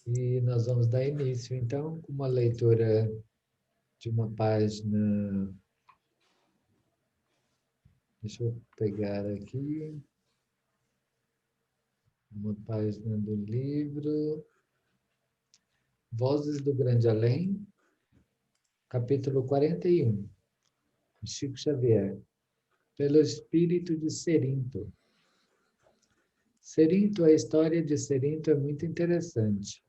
E nós vamos dar início, então, com uma leitura de uma página. Deixa eu pegar aqui uma página do livro Vozes do Grande Além, capítulo 41, de Chico Xavier, pelo espírito de Cerinto. Cerinto, a história de Cerinto é muito interessante.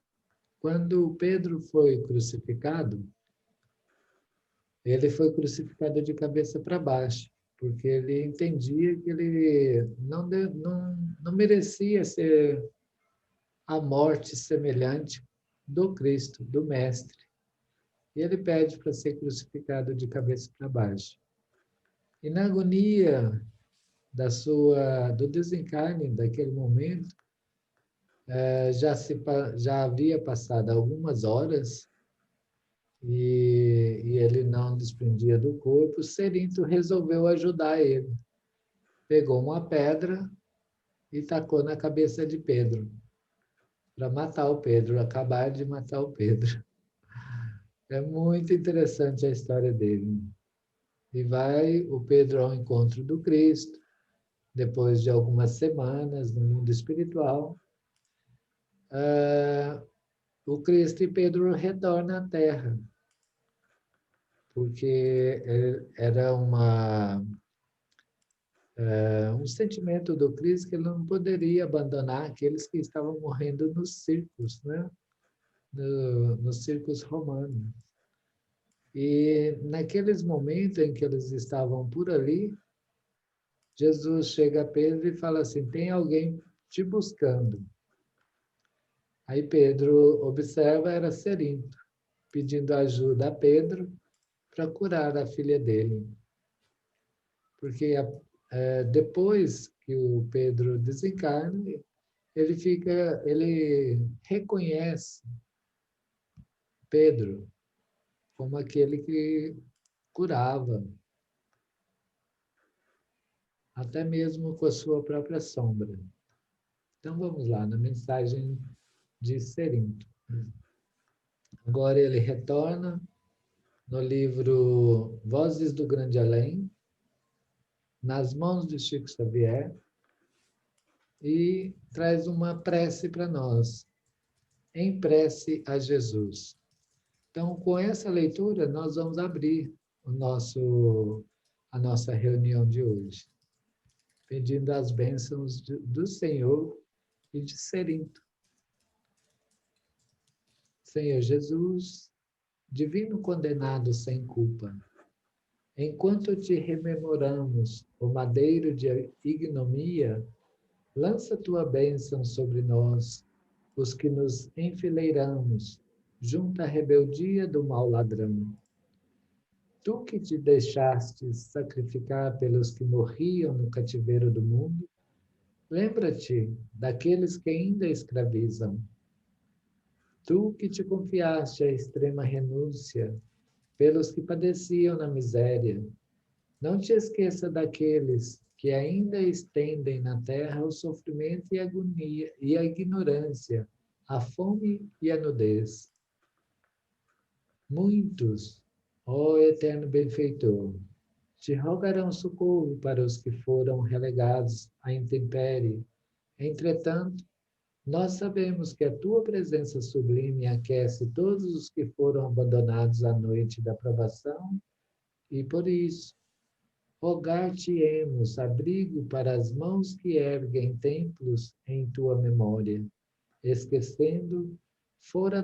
Quando Pedro foi crucificado, ele foi crucificado de cabeça para baixo, porque ele entendia que ele não merecia ser a morte semelhante do Cristo, do Mestre. E ele pede para ser crucificado de cabeça para baixo. E na agonia do desencarne daquele momento, já havia passado algumas horas e ele não desprendia do corpo. Cerinto resolveu ajudar ele. Pegou uma pedra e tacou na cabeça de Pedro, para matar o Pedro, acabar de matar o Pedro. É muito interessante a história dele. E vai o Pedro ao encontro do Cristo, depois de algumas semanas no mundo espiritual. O Cristo e Pedro retornam à Terra, porque era um sentimento do Cristo que ele não poderia abandonar aqueles que estavam morrendo nos circos, né? Nos circos romanos. E naqueles momentos em que eles estavam por ali, Jesus chega a Pedro e fala assim: tem alguém te buscando. Aí Pedro observa, era Cerinto, pedindo ajuda a Pedro para curar a filha dele. Porque depois que o Pedro desencarna, ele reconhece Pedro como aquele que curava, até mesmo com a sua própria sombra. Então vamos lá, na mensagem de Cerinto. Agora ele retorna no livro Vozes do Grande Além, nas mãos de Chico Xavier, e traz uma prece para nós, em prece a Jesus. Então, com essa leitura, nós vamos abrir a nossa reunião de hoje, pedindo as bênçãos do Senhor e de Cerinto. Senhor Jesus, divino condenado sem culpa, enquanto te rememoramos o madeiro de ignomia, lança tua bênção sobre nós, os que nos enfileiramos, junto à rebeldia do mau ladrão. Tu que te deixaste sacrificar pelos que morriam no cativeiro do mundo, lembra-te daqueles que ainda escravizam. Tu que te confiaste à extrema renúncia pelos que padeciam na miséria, não te esqueça daqueles que ainda estendem na terra o sofrimento e a agonia e a ignorância, a fome e a nudez. Muitos, ó eterno benfeitor, te rogarão socorro para os que foram relegados à intempérie. Entretanto, nós sabemos que a tua presença sublime aquece todos os que foram abandonados à noite da provação, e por isso, rogar-te-emos abrigo para as mãos que erguem templos em tua memória, esquecendo fora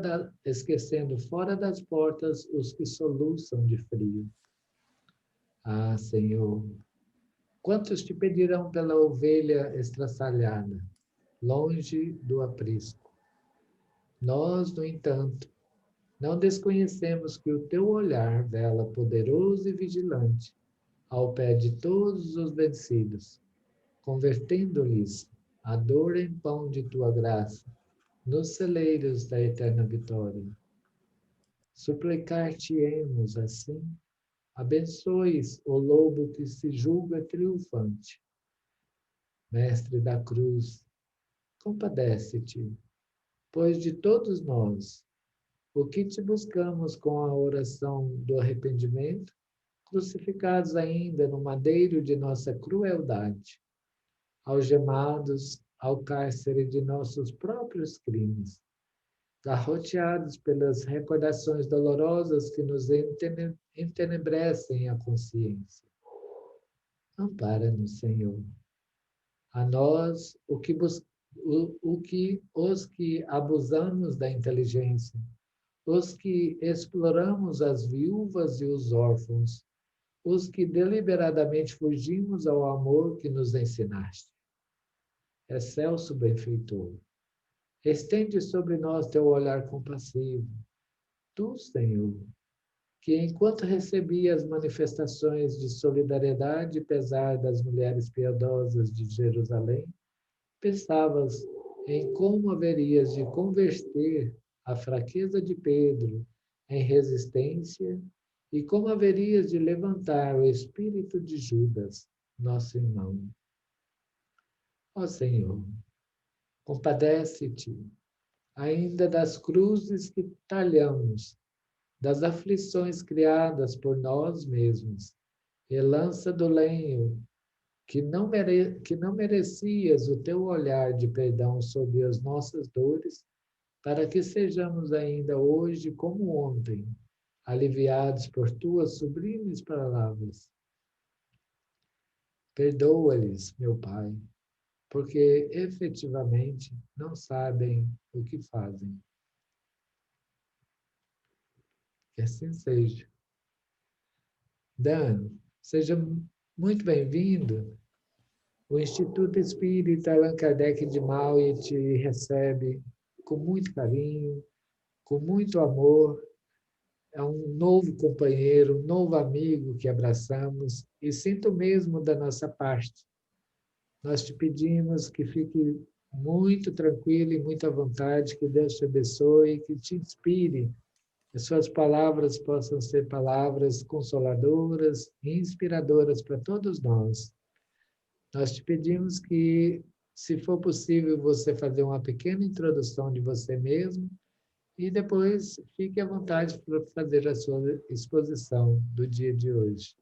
das portas os que soluçam de frio. Ah, Senhor, quantos te pedirão pela ovelha estraçalhada, longe do aprisco? Nós, no entanto, não desconhecemos que o teu olhar vela poderoso e vigilante ao pé de todos os vencidos, convertendo-lhes a dor em pão de tua graça, nos celeiros da eterna vitória. Suplicar-te-emos assim, abençoes o lobo que se julga triunfante. Mestre da cruz, compadece-te. pois de todos nós, o que te buscamos com a oração do arrependimento, crucificados ainda no madeiro de nossa crueldade, algemados ao cárcere de nossos próprios crimes, garroteados pelas recordações dolorosas que nos entenebrecem a consciência. Ampara-nos, Senhor. A nós, os que abusamos da inteligência, os que exploramos as viúvas e os órfãos, os que deliberadamente fugimos ao amor que nos ensinaste. Excelso benfeitor, estende sobre nós teu olhar compassivo. Tu, Senhor, que enquanto recebia as manifestações de solidariedade e pesar das mulheres piedosas de Jerusalém, pensavas em como haverias de converter a fraqueza de Pedro em resistência e como haverias de levantar o espírito de Judas, nosso irmão. Ó Senhor, compadece-te ainda das cruzes que talhamos, das aflições criadas por nós mesmos, e lança do lenho que não merecias o teu olhar de perdão sobre as nossas dores, para que sejamos ainda hoje como ontem, aliviados por tuas sublimes palavras. Perdoa-lhes, meu Pai, porque efetivamente não sabem o que fazem. Que assim seja. Dan, seja muito bem-vindo. O Instituto Espírita Allan Kardec de Maui te recebe com muito carinho, com muito amor. É um novo companheiro, um novo amigo que abraçamos e sinto mesmo da nossa parte. Nós te pedimos que fique muito tranquilo e muito à vontade, que Deus te abençoe, que te inspire. As suas palavras possam ser palavras consoladoras e inspiradoras para todos nós. Nós te pedimos que, se for possível, você fazer uma pequena introdução de você mesmo e depois fique à vontade para fazer a sua exposição do dia de hoje.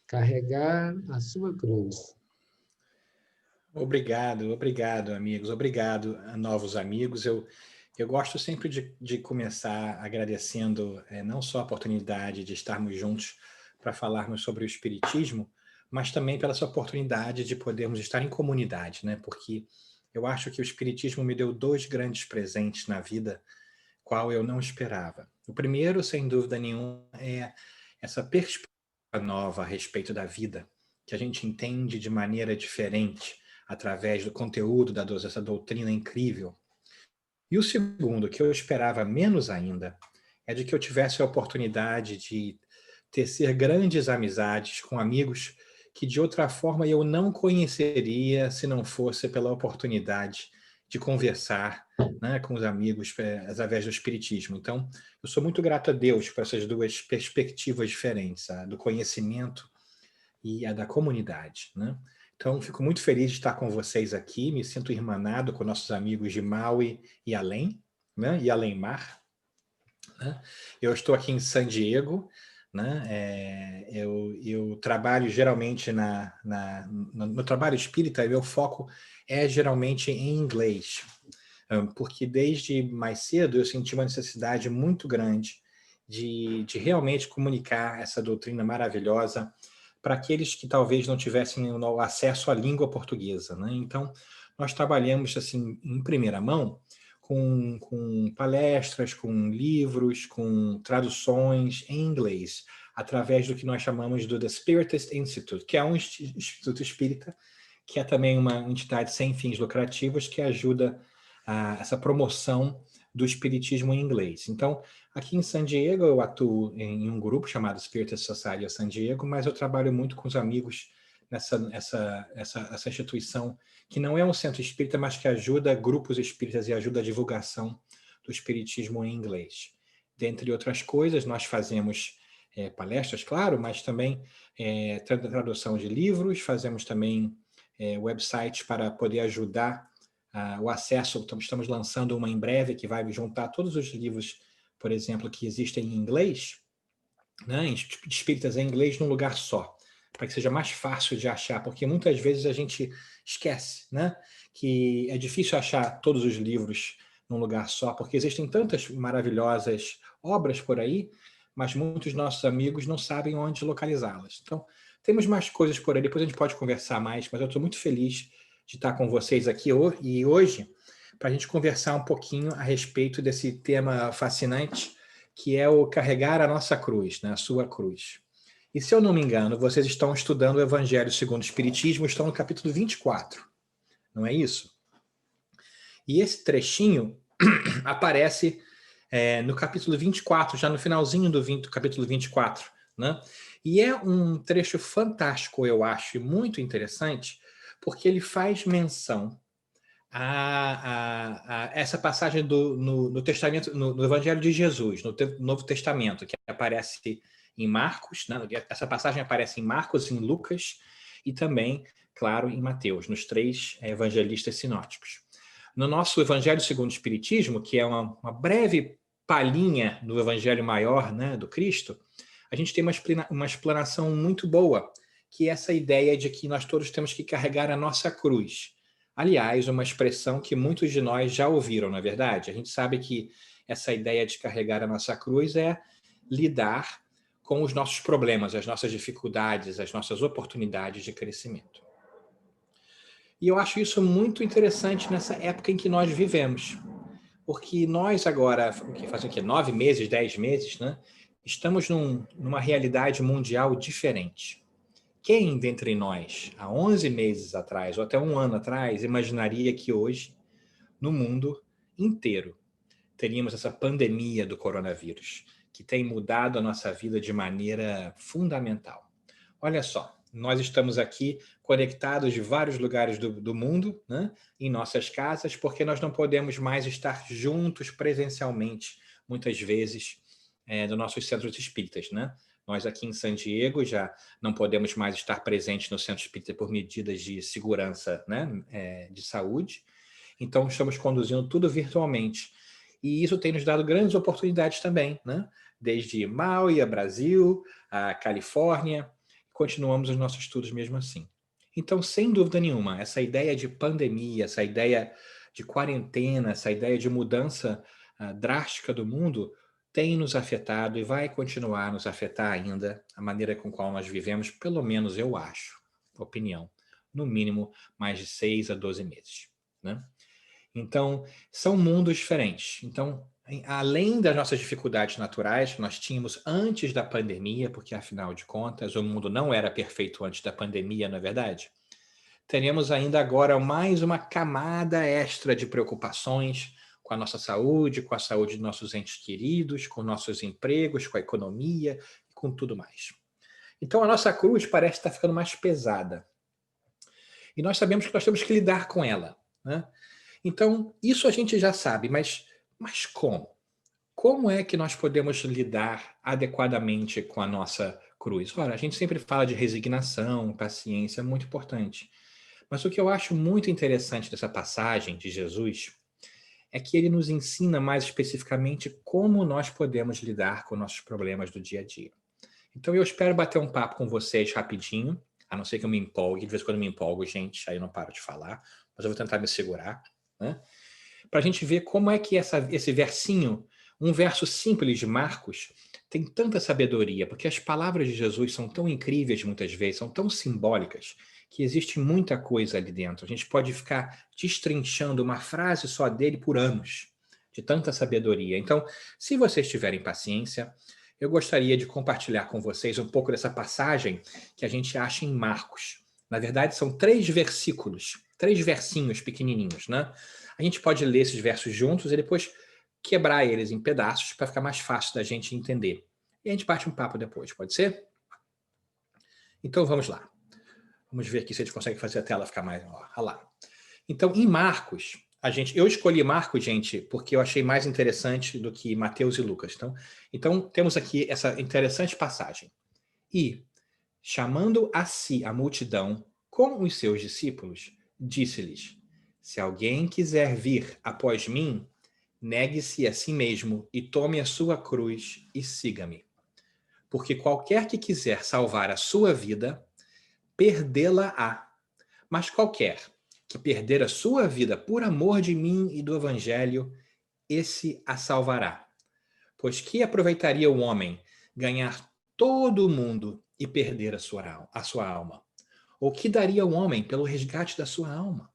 Carregar a sua cruz. Obrigado, amigos. Obrigado a novos amigos. Eu gosto sempre de começar agradecendo não só a oportunidade de estarmos juntos para falarmos sobre o Espiritismo, mas também pela essa oportunidade de podermos estar em comunidade, né? Porque eu acho que o Espiritismo me deu dois grandes presentes na vida, qual eu não esperava. O primeiro, sem dúvida nenhuma, é essa perspectiva nova a respeito da vida, que a gente entende de maneira diferente, através do conteúdo dessa doutrina incrível. E o segundo, que eu esperava menos ainda, é de que eu tivesse a oportunidade de tecer grandes amizades com amigos que de outra forma eu não conheceria se não fosse pela oportunidade de conversar, né, com os amigos através do Espiritismo. Então, eu sou muito grato a Deus por essas duas perspectivas diferentes, a do conhecimento e a da comunidade, né? Então, fico muito feliz de estar com vocês aqui, me sinto irmanado com nossos amigos de Maui e além, né? E além-mar, né? Eu estou aqui em San Diego, né? Eu trabalho geralmente no trabalho espírita, meu foco é geralmente em inglês, porque desde mais cedo eu senti uma necessidade muito grande de realmente comunicar essa doutrina maravilhosa para aqueles que talvez não tivessem o acesso à língua portuguesa, né? Então, nós trabalhamos assim em primeira mão com palestras, com livros, com traduções em inglês, através do que nós chamamos do The Spiritist Institute, que é um instituto espírita, que é também uma entidade sem fins lucrativos que ajuda essa promoção do espiritismo em inglês. Então, aqui em San Diego, eu atuo em um grupo chamado Spiritist Society of San Diego, mas eu trabalho muito com os amigos nessa instituição, que não é um centro espírita, mas que ajuda grupos espíritas e ajuda a divulgação do espiritismo em inglês. Dentre outras coisas, nós fazemos palestras, claro, mas também tradução de livros, fazemos também websites para poder ajudar o acesso, estamos lançando uma em breve que vai juntar todos os livros, por exemplo, que existem em inglês, né, espíritas em inglês num lugar só, para que seja mais fácil de achar, porque muitas vezes a gente esquece, né, que é difícil achar todos os livros num lugar só, porque existem tantas maravilhosas obras por aí, mas muitos nossos amigos não sabem onde localizá-las. Então, temos mais coisas por aí, depois a gente pode conversar mais, mas eu estou muito feliz de estar com vocês aqui e hoje, para a gente conversar um pouquinho a respeito desse tema fascinante, que é o carregar a nossa cruz, né? A sua cruz. E se eu não me engano, vocês estão estudando o Evangelho segundo o Espiritismo, estão no capítulo 24, não é isso? E esse trechinho aparece no capítulo 24, já no finalzinho do capítulo 24, né? E é um trecho fantástico, eu acho, e muito interessante, porque ele faz menção a essa passagem no Testamento, no Evangelho de Jesus, no Novo Testamento, que aparece em Marcos, né? Essa passagem aparece em Marcos, em Lucas e também, claro, em Mateus, nos 3 evangelistas sinóticos. No nosso Evangelho segundo o Espiritismo, que é uma breve palhinha do Evangelho maior, né, do Cristo, a gente tem uma explanação muito boa, que é essa ideia de que nós todos temos que carregar a nossa cruz. Aliás, uma expressão que muitos de nós já ouviram, não é verdade? A gente sabe que essa ideia de carregar a nossa cruz é lidar com os nossos problemas, as nossas dificuldades, as nossas oportunidades de crescimento. E eu acho isso muito interessante nessa época em que nós vivemos. Porque nós agora, que fazem 9 meses, 10 meses, né? Estamos numa realidade mundial diferente. Quem dentre nós, há 11 meses atrás, ou até um ano atrás, imaginaria que hoje, no mundo inteiro, teríamos essa pandemia do coronavírus, que tem mudado a nossa vida de maneira fundamental. Olha só, nós estamos aqui conectados de vários lugares do mundo, né, em nossas casas, porque nós não podemos mais estar juntos presencialmente, muitas vezes, nos nossos centros espíritas, né? Nós aqui em San Diego já não podemos mais estar presentes no centro espírita por medidas de segurança, né, de saúde. Então, estamos conduzindo tudo virtualmente. E isso tem nos dado grandes oportunidades também, né? Desde Maui, a Brasil, a Califórnia, continuamos os nossos estudos mesmo assim. Então, sem dúvida nenhuma, essa ideia de pandemia, essa ideia de quarentena, essa ideia de mudança drástica do mundo tem nos afetado e vai continuar a nos afetar ainda a maneira com qual nós vivemos, pelo menos eu acho, opinião, no mínimo mais de 6 a 12 meses, né? Então, são mundos diferentes. Então, além das nossas dificuldades naturais que nós tínhamos antes da pandemia, porque afinal de contas o mundo não era perfeito antes da pandemia, não é verdade? Teremos ainda agora mais uma camada extra de preocupações com a nossa saúde, com a saúde dos nossos entes queridos, com nossos empregos, com a economia e com tudo mais. Então, a nossa cruz parece estar ficando mais pesada. E nós sabemos que nós temos que lidar com ela, né? Então, isso a gente já sabe, mas como? Como é que nós podemos lidar adequadamente com a nossa cruz? Ora, a gente sempre fala de resignação, paciência, é muito importante. Mas o que eu acho muito interessante dessa passagem de Jesus é que ele nos ensina mais especificamente como nós podemos lidar com nossos problemas do dia a dia. Então, eu espero bater um papo com vocês rapidinho, a não ser que eu me empolgue. De vez em quando eu me empolgo, gente, aí eu não paro de falar, mas eu vou tentar me segurar, né? Para a gente ver como é que esse versinho, um verso simples de Marcos, tem tanta sabedoria, porque as palavras de Jesus são tão incríveis muitas vezes, são tão simbólicas, que existe muita coisa ali dentro. A gente pode ficar destrinchando uma frase só dele por anos, de tanta sabedoria. Então, se vocês tiverem paciência, eu gostaria de compartilhar com vocês um pouco dessa passagem que a gente acha em Marcos. Na verdade, são 3 versículos, 3 versinhos pequenininhos, né? A gente pode ler esses versos juntos e depois quebrar eles em pedaços para ficar mais fácil da gente entender. E a gente bate um papo depois, pode ser? Então vamos lá. Vamos ver aqui se a gente consegue fazer a tela ficar mais... Olha lá. Então, em Marcos, eu escolhi Marcos, gente, porque eu achei mais interessante do que Mateus e Lucas. Então temos aqui essa interessante passagem. E, chamando a si a multidão com os seus discípulos, disse-lhes: Se alguém quiser vir após mim, negue-se a si mesmo e tome a sua cruz e siga-me. Porque qualquer que quiser salvar a sua vida, perdê-la-á. Mas qualquer que perder a sua vida por amor de mim e do evangelho, esse a salvará. Pois que aproveitaria o homem ganhar todo o mundo e perder a sua alma? Ou que daria o homem pelo resgate da sua alma?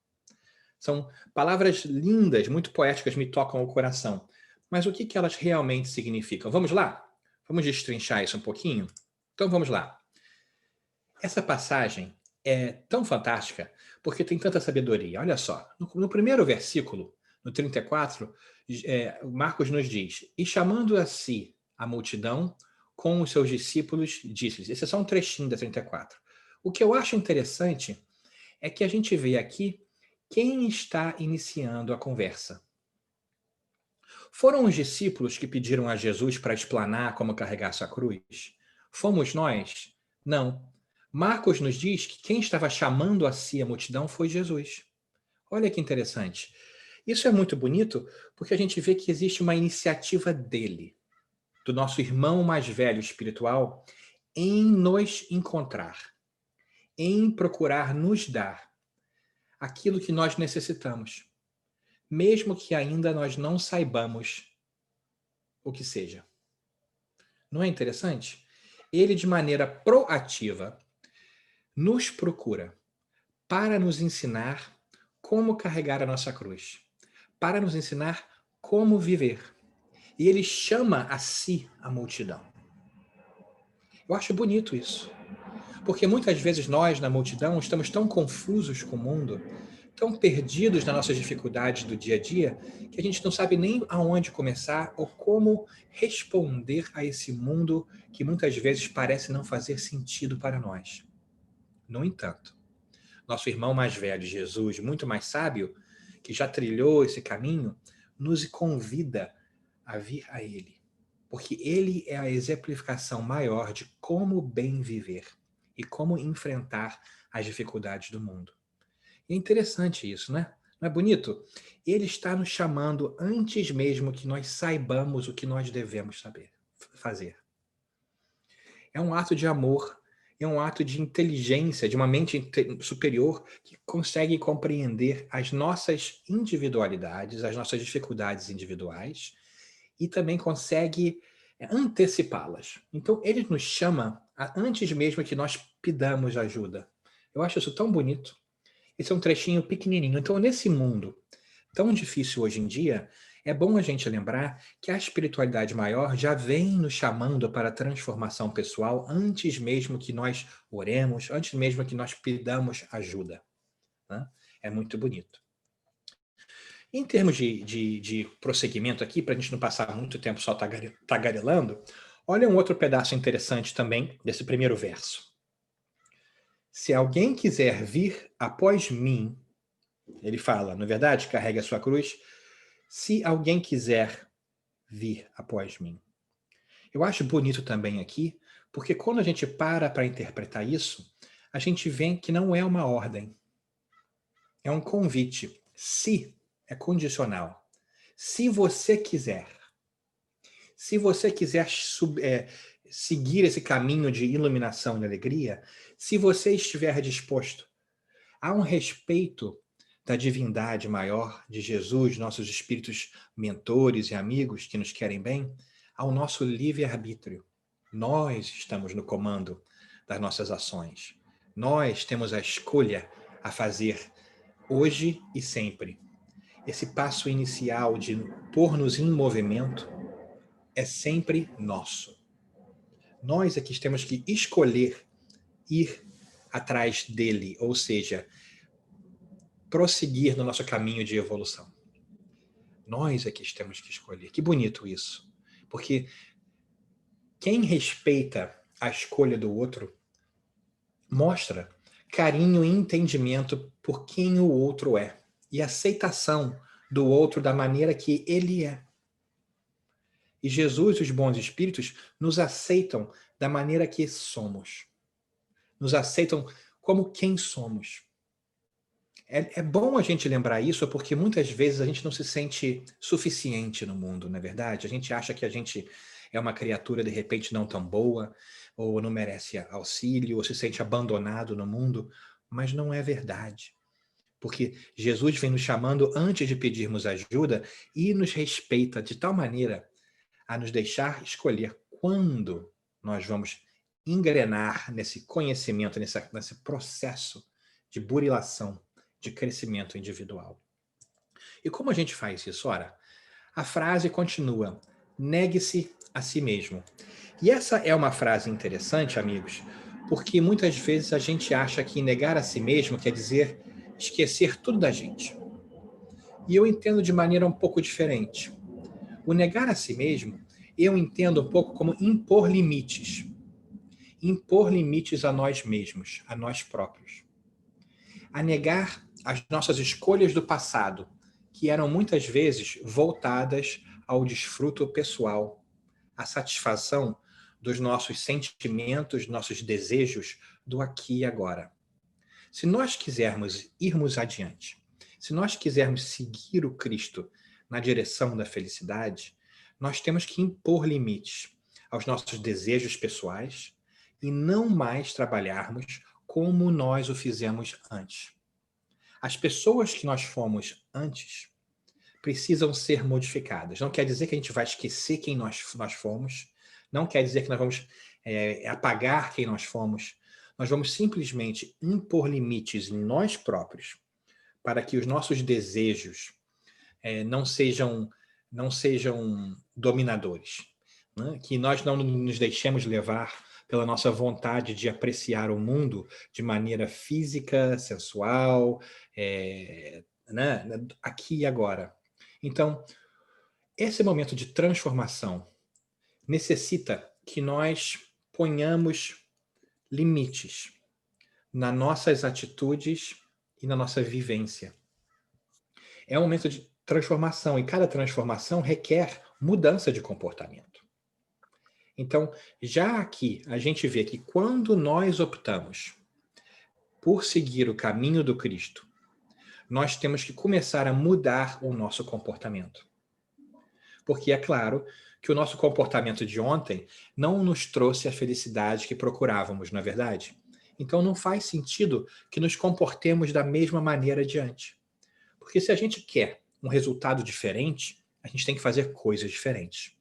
São palavras lindas, muito poéticas, me tocam o coração. Mas o que elas realmente significam? Vamos lá? Vamos destrinchar isso um pouquinho? Então vamos lá. Essa passagem é tão fantástica porque tem tanta sabedoria. Olha só, no primeiro versículo, no 34, Marcos nos diz: E chamando a si a multidão com os seus discípulos, disse-lhes. Esse é só um trechinho da 34. O que eu acho interessante é que a gente vê aqui quem está iniciando a conversa. Foram os discípulos que pediram a Jesus para explanar como carregar sua cruz? Fomos nós? Não. Marcos nos diz que quem estava chamando a si a multidão foi Jesus. Olha que interessante. Isso é muito bonito porque a gente vê que existe uma iniciativa dele, do nosso irmão mais velho espiritual, em nos encontrar, em procurar nos dar aquilo que nós necessitamos, mesmo que ainda nós não saibamos o que seja. Não é interessante? Ele, de maneira proativa, nos procura para nos ensinar como carregar a nossa cruz, para nos ensinar como viver. E ele chama a si a multidão. Eu acho bonito isso, porque muitas vezes nós, na multidão, estamos tão confusos com o mundo, tão perdidos nas nossas dificuldades do dia a dia, que a gente não sabe nem aonde começar ou como responder a esse mundo que muitas vezes parece não fazer sentido para nós. No entanto, nosso irmão mais velho, Jesus, muito mais sábio, que já trilhou esse caminho, nos convida a vir a Ele, porque Ele é a exemplificação maior de como bem viver e como enfrentar as dificuldades do mundo. E é interessante isso, né? Não é bonito? Ele está nos chamando antes mesmo que nós saibamos o que nós devemos fazer. É um ato de amor, é um ato de inteligência, de uma mente superior que consegue compreender as nossas individualidades, as nossas dificuldades individuais e também consegue antecipá-las. Então, ele nos chama antes mesmo que nós pidamos ajuda. Eu acho isso tão bonito. Esse é um trechinho pequenininho. Então, nesse mundo tão difícil hoje em dia, é bom a gente lembrar que a espiritualidade maior já vem nos chamando para a transformação pessoal antes mesmo que nós oremos, antes mesmo que nós pidamos ajuda. Né? É muito bonito. Em termos de prosseguimento aqui, para a gente não passar muito tempo só tagarelando, olha um outro pedaço interessante também desse primeiro verso. Se alguém quiser vir após mim, ele fala, não é verdade? Carregue a sua cruz. Se alguém quiser vir após mim. Eu acho bonito também aqui, porque quando a gente para interpretar isso, a gente vê que não é uma ordem. É um convite. Se é condicional. Se você quiser. Se você quiser seguir esse caminho de iluminação e alegria, se você estiver disposto, há um respeito da divindade maior de Jesus, nossos espíritos mentores e amigos que nos querem bem, ao nosso livre-arbítrio. Nós estamos no comando das nossas ações. Nós temos a escolha a fazer hoje e sempre. Esse passo inicial de pôr-nos em movimento é sempre nosso. Nós é que temos que escolher ir atrás dele, ou seja, prosseguir no nosso caminho de evolução. Nós é que temos que escolher. Que bonito isso. Porque quem respeita a escolha do outro mostra carinho e entendimento por quem o outro é e aceitação do outro da maneira que ele é. E Jesus e os bons espíritos nos aceitam da maneira que somos. Nos aceitam como quem somos. É bom a gente lembrar isso, porque muitas vezes a gente não se sente suficiente no mundo, não é verdade? A gente acha que a gente é uma criatura, de repente, não tão boa, ou não merece auxílio, ou se sente abandonado no mundo, mas não é verdade. Porque Jesus vem nos chamando antes de pedirmos ajuda e nos respeita de tal maneira a nos deixar escolher quando nós vamos engrenar nesse conhecimento, nesse processo de burilação, de crescimento individual. E como a gente faz isso? Ora, a frase continua: negue-se a si mesmo. E essa é uma frase interessante, amigos, porque muitas vezes a gente acha que negar a si mesmo quer dizer esquecer tudo da gente. E eu entendo de maneira um pouco diferente. O negar a si mesmo, eu entendo um pouco como impor limites. Impor limites a nós mesmos, a nós próprios. A negar as nossas escolhas do passado, que eram muitas vezes voltadas ao desfruto pessoal, à satisfação dos nossos sentimentos, nossos desejos do aqui e agora. Se nós quisermos irmos adiante, se nós quisermos seguir o Cristo na direção da felicidade, nós temos que impor limites aos nossos desejos pessoais e não mais trabalharmos como nós o fizemos antes. As pessoas que nós fomos antes precisam ser modificadas. Não quer dizer que a gente vai esquecer quem nós fomos, não quer dizer que nós vamos apagar quem nós fomos. Nós vamos simplesmente impor limites em nós próprios para que os nossos desejos não sejam dominadores, né? Que nós não nos deixemos levar pela nossa vontade de apreciar o mundo de maneira física, sensual, né? Aqui e agora. Então, esse momento de transformação necessita que nós ponhamos limites nas nossas atitudes e na nossa vivência. É um momento de transformação e cada transformação requer mudança de comportamento. Então, já aqui a gente vê que quando nós optamos por seguir o caminho do Cristo, nós temos que começar a mudar o nosso comportamento. Porque é claro que o nosso comportamento de ontem não nos trouxe a felicidade que procurávamos, não é verdade? Então não faz sentido que nos comportemos da mesma maneira adiante. Porque se a gente quer um resultado diferente, a gente tem que fazer coisas diferentes.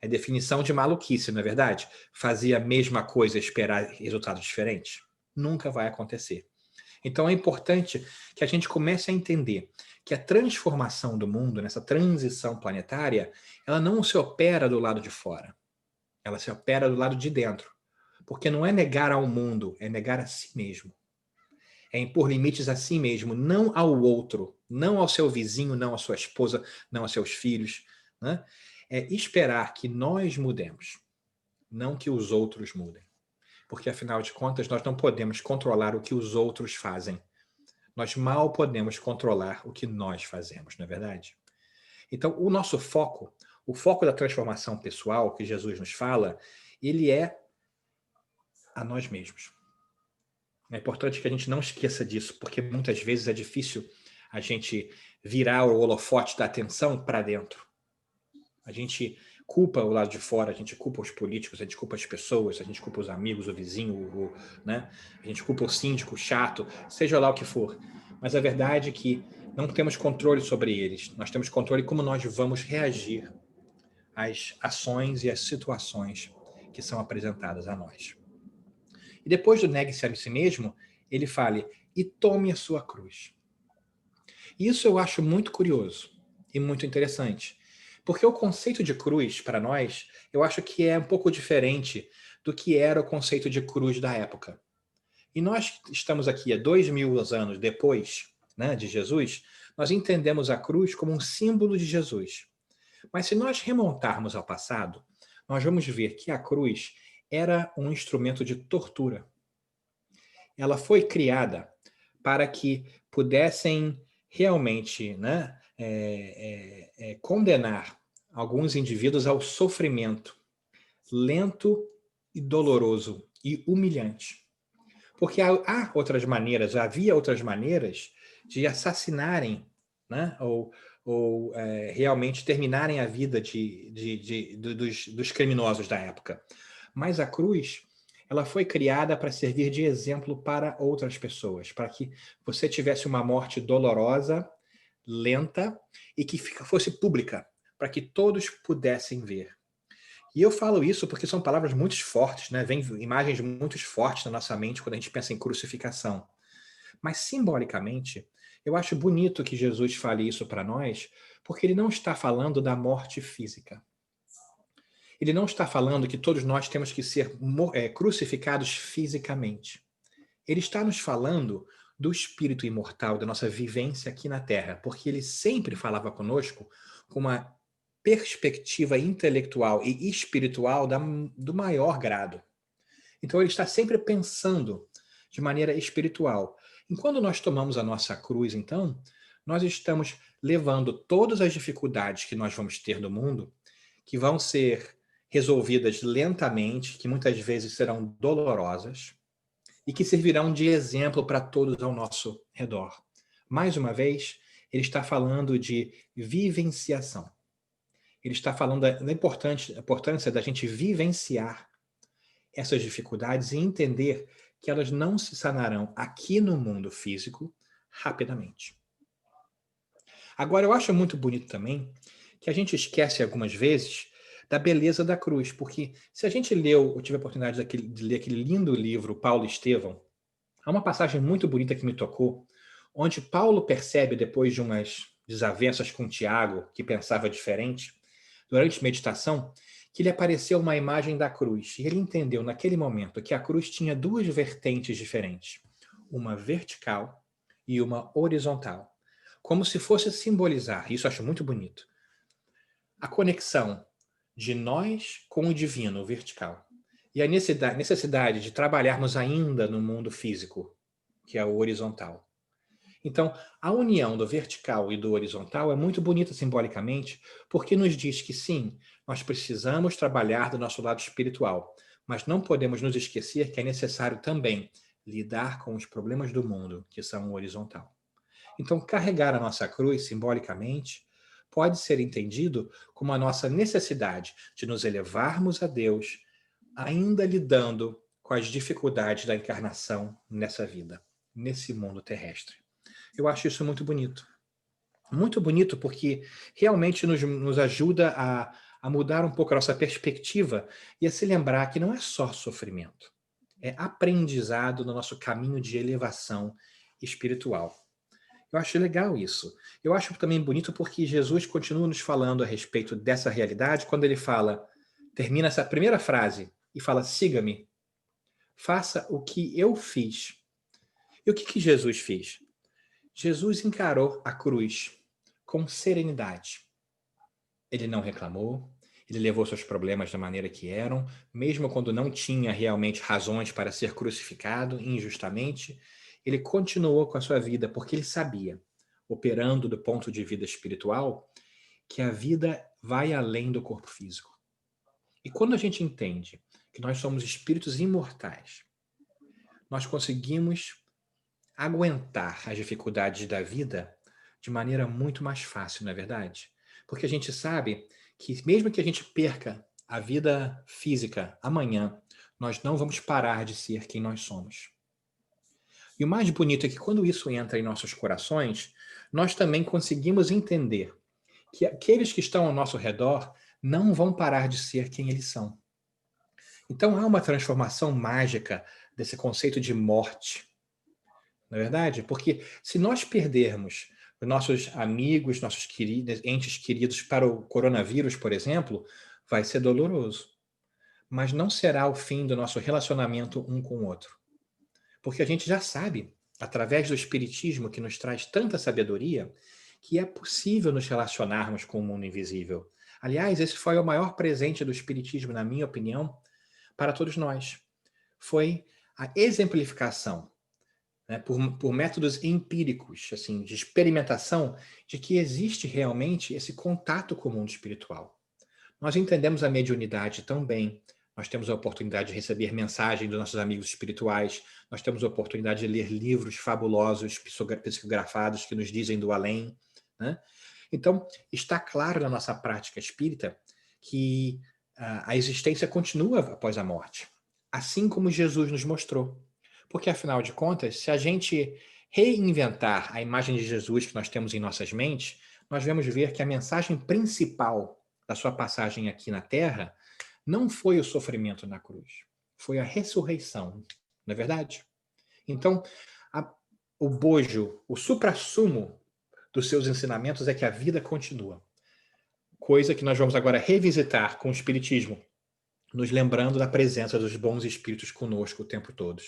É definição de maluquice, não é verdade? Fazer a mesma coisa e esperar resultados diferentes? Nunca vai acontecer. Então é importante que a gente comece a entender que a transformação do mundo, nessa transição planetária, ela não se opera do lado de fora. Ela se opera do lado de dentro. Porque não é negar ao mundo, é negar a si mesmo. É impor limites a si mesmo, não ao outro, não ao seu vizinho, não à sua esposa, não aos seus filhos, né? É esperar que nós mudemos, não que os outros mudem. Porque, afinal de contas, nós não podemos controlar o que os outros fazem. Nós mal podemos controlar o que nós fazemos, não é verdade? Então, o nosso foco, o foco da transformação pessoal que Jesus nos fala, ele é a nós mesmos. É importante que a gente não esqueça disso, porque muitas vezes é difícil a gente virar o holofote da atenção para dentro. A gente culpa o lado de fora, a gente culpa os políticos, a gente culpa as pessoas, a gente culpa os amigos, o vizinho, né? A gente culpa o síndico, o chato, seja lá o que for. Mas a verdade é que não temos controle sobre eles. Nós temos controle como nós vamos reagir às ações e às situações que são apresentadas a nós. E depois do negue-se a si mesmo, ele fala, e tome a sua cruz. Isso eu acho muito curioso e muito interessante. Porque o conceito de cruz, para nós, eu acho que é um pouco diferente do que era o conceito de cruz da época. E nós estamos aqui há 2000 anos depois, né, de Jesus, nós entendemos a cruz como um símbolo de Jesus. Mas se nós remontarmos ao passado, nós vamos ver que a cruz era um instrumento de tortura. Ela foi criada para que pudessem realmente, né, condenar alguns indivíduos ao sofrimento lento e doloroso e humilhante. Porque havia outras maneiras de assassinarem, né? ou realmente terminarem a vida dos criminosos da época. Mas a cruz, ela foi criada para servir de exemplo para outras pessoas, para que você tivesse uma morte dolorosa, lenta e que fosse pública, para que todos pudessem ver. E eu falo isso porque são palavras muito fortes, né? Vem imagens muito fortes na nossa mente quando a gente pensa em crucificação. Mas simbolicamente, eu acho bonito que Jesus fale isso para nós, porque ele não está falando da morte física. Ele não está falando que todos nós temos que ser crucificados fisicamente. Ele está nos falando do espírito imortal, da nossa vivência aqui na Terra, porque ele sempre falava conosco com uma perspectiva intelectual e espiritual do maior grado. Então ele está sempre pensando de maneira espiritual. E quando nós tomamos a nossa cruz, então, nós estamos levando todas as dificuldades que nós vamos ter no mundo, que vão ser resolvidas lentamente, que muitas vezes serão dolorosas, e que servirão de exemplo para todos ao nosso redor. Mais uma vez, ele está falando de vivenciação. Ele está falando da importância da gente vivenciar essas dificuldades e entender que elas não se sanarão aqui no mundo físico rapidamente. Agora, eu acho muito bonito também que a gente esquece algumas vezes da beleza da cruz, porque se a gente eu tive a oportunidade de ler aquele lindo livro, Paulo e Estevão, há uma passagem muito bonita que me tocou, onde Paulo percebe, depois de umas desavenças com Tiago, que pensava diferente, durante meditação, que lhe apareceu uma imagem da cruz. E ele entendeu naquele momento que a cruz tinha duas vertentes diferentes, uma vertical e uma horizontal, como se fosse simbolizar, isso eu acho muito bonito, a conexão de nós com o divino, o vertical, e a necessidade de trabalharmos ainda no mundo físico, que é o horizontal. Então, a união do vertical e do horizontal é muito bonita simbolicamente, porque nos diz que sim, nós precisamos trabalhar do nosso lado espiritual, mas não podemos nos esquecer que é necessário também lidar com os problemas do mundo, que são o horizontal. Então, carregar a nossa cruz simbolicamente pode ser entendido como a nossa necessidade de nos elevarmos a Deus, ainda lidando com as dificuldades da encarnação nessa vida, nesse mundo terrestre. Eu acho isso muito bonito. Muito bonito porque realmente nos ajuda a mudar um pouco a nossa perspectiva e a se lembrar que não é só sofrimento, é aprendizado no nosso caminho de elevação espiritual. Eu acho legal isso. Eu acho também bonito porque Jesus continua nos falando a respeito dessa realidade quando ele termina essa primeira frase e fala: siga-me, faça o que eu fiz. E o que Jesus fez? Jesus encarou a cruz com serenidade. Ele não reclamou, ele levou seus problemas da maneira que eram, mesmo quando não tinha realmente razões para ser crucificado injustamente, ele continuou com a sua vida, porque ele sabia, operando do ponto de vida espiritual, que a vida vai além do corpo físico. E quando a gente entende que nós somos espíritos imortais, nós conseguimos aguentar as dificuldades da vida de maneira muito mais fácil, não é verdade? Porque a gente sabe que mesmo que a gente perca a vida física amanhã, nós não vamos parar de ser quem nós somos. E o mais bonito é que quando isso entra em nossos corações, nós também conseguimos entender que aqueles que estão ao nosso redor não vão parar de ser quem eles são. Então há uma transformação mágica desse conceito de morte, não é verdade? Porque se nós perdermos nossos amigos, nossos entes queridos para o coronavírus, por exemplo, vai ser doloroso. Mas não será o fim do nosso relacionamento um com o outro. Porque a gente já sabe, através do Espiritismo, que nos traz tanta sabedoria, que é possível nos relacionarmos com o mundo invisível. Aliás, esse foi o maior presente do Espiritismo, na minha opinião, para todos nós. Foi a exemplificação, né, por métodos empíricos, assim, de experimentação, de que existe realmente esse contato com o mundo espiritual. Nós entendemos a mediunidade tão bem nós temos a oportunidade de receber mensagem dos nossos amigos espirituais, nós temos a oportunidade de ler livros fabulosos, psicografados, que nos dizem do além, né? Então, está claro na nossa prática espírita que a existência continua após a morte, assim como Jesus nos mostrou. Porque, afinal de contas, se a gente reinventar a imagem de Jesus que nós temos em nossas mentes, nós vamos ver que a mensagem principal da sua passagem aqui na Terra não foi o sofrimento na cruz, foi a ressurreição, não é verdade? Então, o bojo, o suprassumo dos seus ensinamentos é que a vida continua. Coisa que nós vamos agora revisitar com o Espiritismo, nos lembrando da presença dos bons espíritos conosco o tempo todo.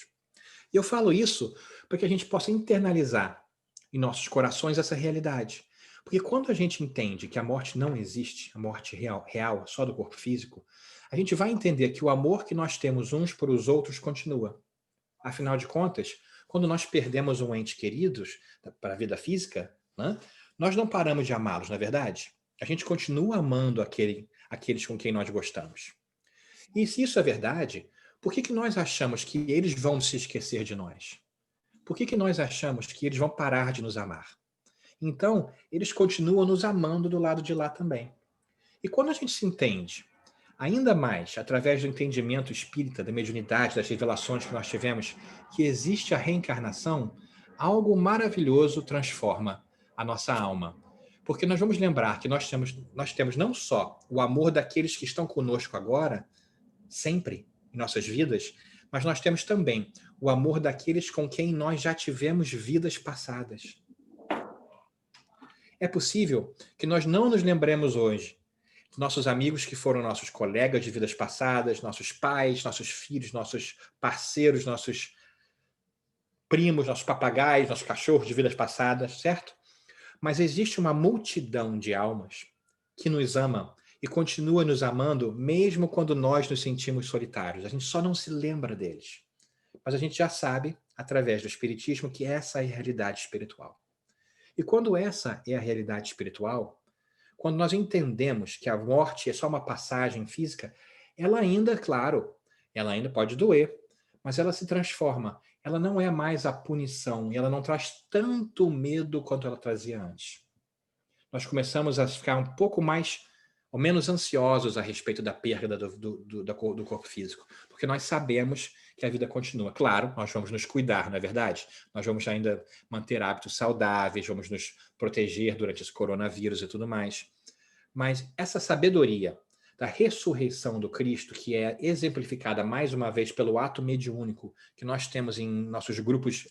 E eu falo isso para que a gente possa internalizar em nossos corações essa realidade. Porque quando a gente entende que a morte não existe, a morte real só do corpo físico, a gente vai entender que o amor que nós temos uns por os outros continua. Afinal de contas, quando nós perdemos um ente querido para a vida física, né, nós não paramos de amá-los, não é verdade? A gente continua amando aqueles com quem nós gostamos. E se isso é verdade, por que nós achamos que eles vão se esquecer de nós? Por que nós achamos que eles vão parar de nos amar? Então, eles continuam nos amando do lado de lá também. E quando a gente se entende, ainda mais através do entendimento espírita, da mediunidade, das revelações que nós tivemos, que existe a reencarnação, algo maravilhoso transforma a nossa alma. Porque nós vamos lembrar que nós temos não só o amor daqueles que estão conosco agora, sempre em nossas vidas, mas nós temos também o amor daqueles com quem nós já tivemos vidas passadas. É possível que nós não nos lembremos hoje dos nossos amigos que foram nossos colegas de vidas passadas, nossos pais, nossos filhos, nossos parceiros, nossos primos, nossos papagaios, nossos cachorros de vidas passadas, certo? Mas existe uma multidão de almas que nos ama e continua nos amando mesmo quando nós nos sentimos solitários. A gente só não se lembra deles. Mas a gente já sabe, através do Espiritismo, que essa é a realidade espiritual. E quando essa é a realidade espiritual, quando nós entendemos que a morte é só uma passagem física, ela ainda, claro, ela ainda pode doer, mas ela se transforma. Ela não é mais a punição, e ela não traz tanto medo quanto ela trazia antes. Nós começamos a ficar um pouco mais ou menos ansiosos a respeito da perda do corpo físico, porque nós sabemos que a vida continua. Claro, nós vamos nos cuidar, não é verdade? Nós vamos ainda manter hábitos saudáveis, vamos nos proteger durante esse coronavírus e tudo mais. Mas essa sabedoria da ressurreição do Cristo, que é exemplificada mais uma vez pelo ato mediúnico que nós temos em nossos grupos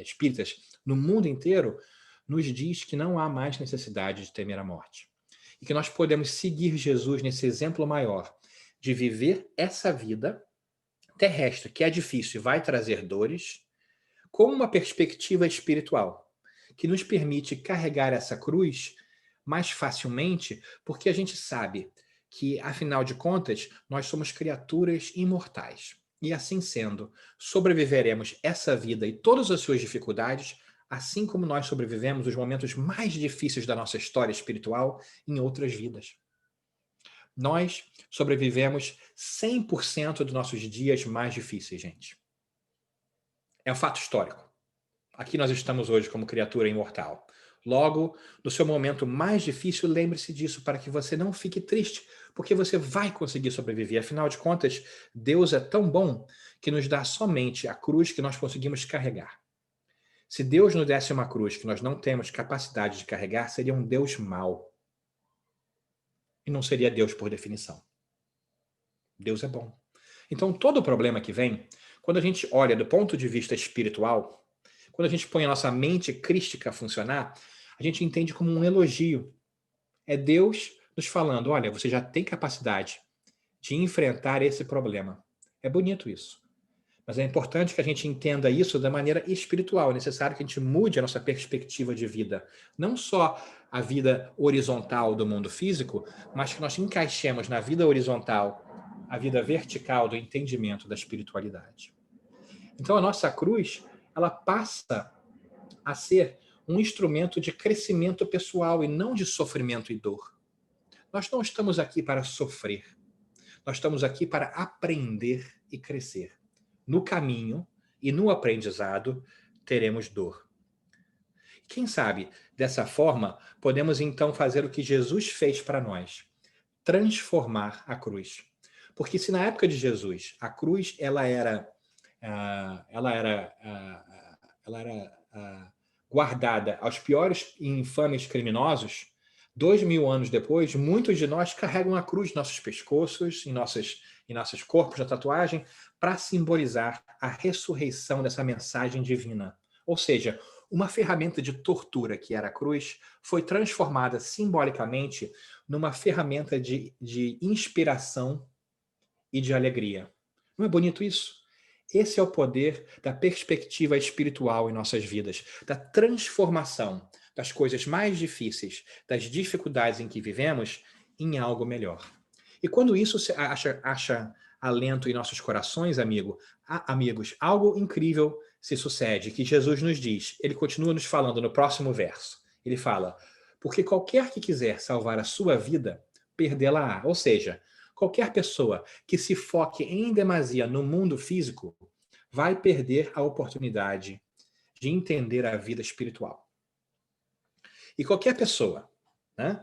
espíritas no mundo inteiro, nos diz que não há mais necessidade de temer a morte. E que nós podemos seguir Jesus nesse exemplo maior de viver essa vida terrestre, que é difícil e vai trazer dores, com uma perspectiva espiritual, que nos permite carregar essa cruz mais facilmente, porque a gente sabe que, afinal de contas, nós somos criaturas imortais. E assim sendo, sobreviveremos essa vida e todas as suas dificuldades, assim como nós sobrevivemos os momentos mais difíceis da nossa história espiritual em outras vidas. Nós sobrevivemos 100% dos nossos dias mais difíceis, gente. É um fato histórico. Aqui nós estamos hoje como criatura imortal. Logo, no seu momento mais difícil, lembre-se disso para que você não fique triste, porque você vai conseguir sobreviver. Afinal de contas, Deus é tão bom que nos dá somente a cruz que nós conseguimos carregar. Se Deus nos desse uma cruz que nós não temos capacidade de carregar, seria um Deus mau. E não seria Deus por definição. Deus é bom. Então, todo problema que vem, quando a gente olha do ponto de vista espiritual, quando a gente põe a nossa mente crística a funcionar, a gente entende como um elogio. É Deus nos falando, olha, você já tem capacidade de enfrentar esse problema. É bonito isso. Mas é importante que a gente entenda isso da maneira espiritual. É necessário que a gente mude a nossa perspectiva de vida. Não só a vida horizontal do mundo físico, mas que nós encaixemos na vida horizontal a vida vertical do entendimento da espiritualidade. Então a nossa cruz, ela passa a ser um instrumento de crescimento pessoal e não de sofrimento e dor. Nós não estamos aqui para sofrer. Nós estamos aqui para aprender e crescer. No caminho e no aprendizado, teremos dor. Quem sabe, dessa forma, podemos então fazer o que Jesus fez para nós, transformar a cruz. Porque se na época de Jesus a cruz guardada aos piores e infames criminosos, 2000 anos depois, muitos de nós carregam a cruz em nossos pescoços, em nossos corpos, na tatuagem, para simbolizar a ressurreição dessa mensagem divina. Ou seja, uma ferramenta de tortura, que era a cruz, foi transformada simbolicamente numa ferramenta de inspiração e de alegria. Não é bonito isso? Esse é o poder da perspectiva espiritual em nossas vidas, da transformação das coisas mais difíceis, das dificuldades em que vivemos, em algo melhor. E quando isso acha alento em nossos corações, amigos, algo incrível se sucede, que Jesus nos diz. Ele continua nos falando no próximo verso. Ele fala, porque qualquer que quiser salvar a sua vida, perdê-la-á. Ou seja, qualquer pessoa que se foque em demasia no mundo físico vai perder a oportunidade de entender a vida espiritual. E qualquer pessoa, né,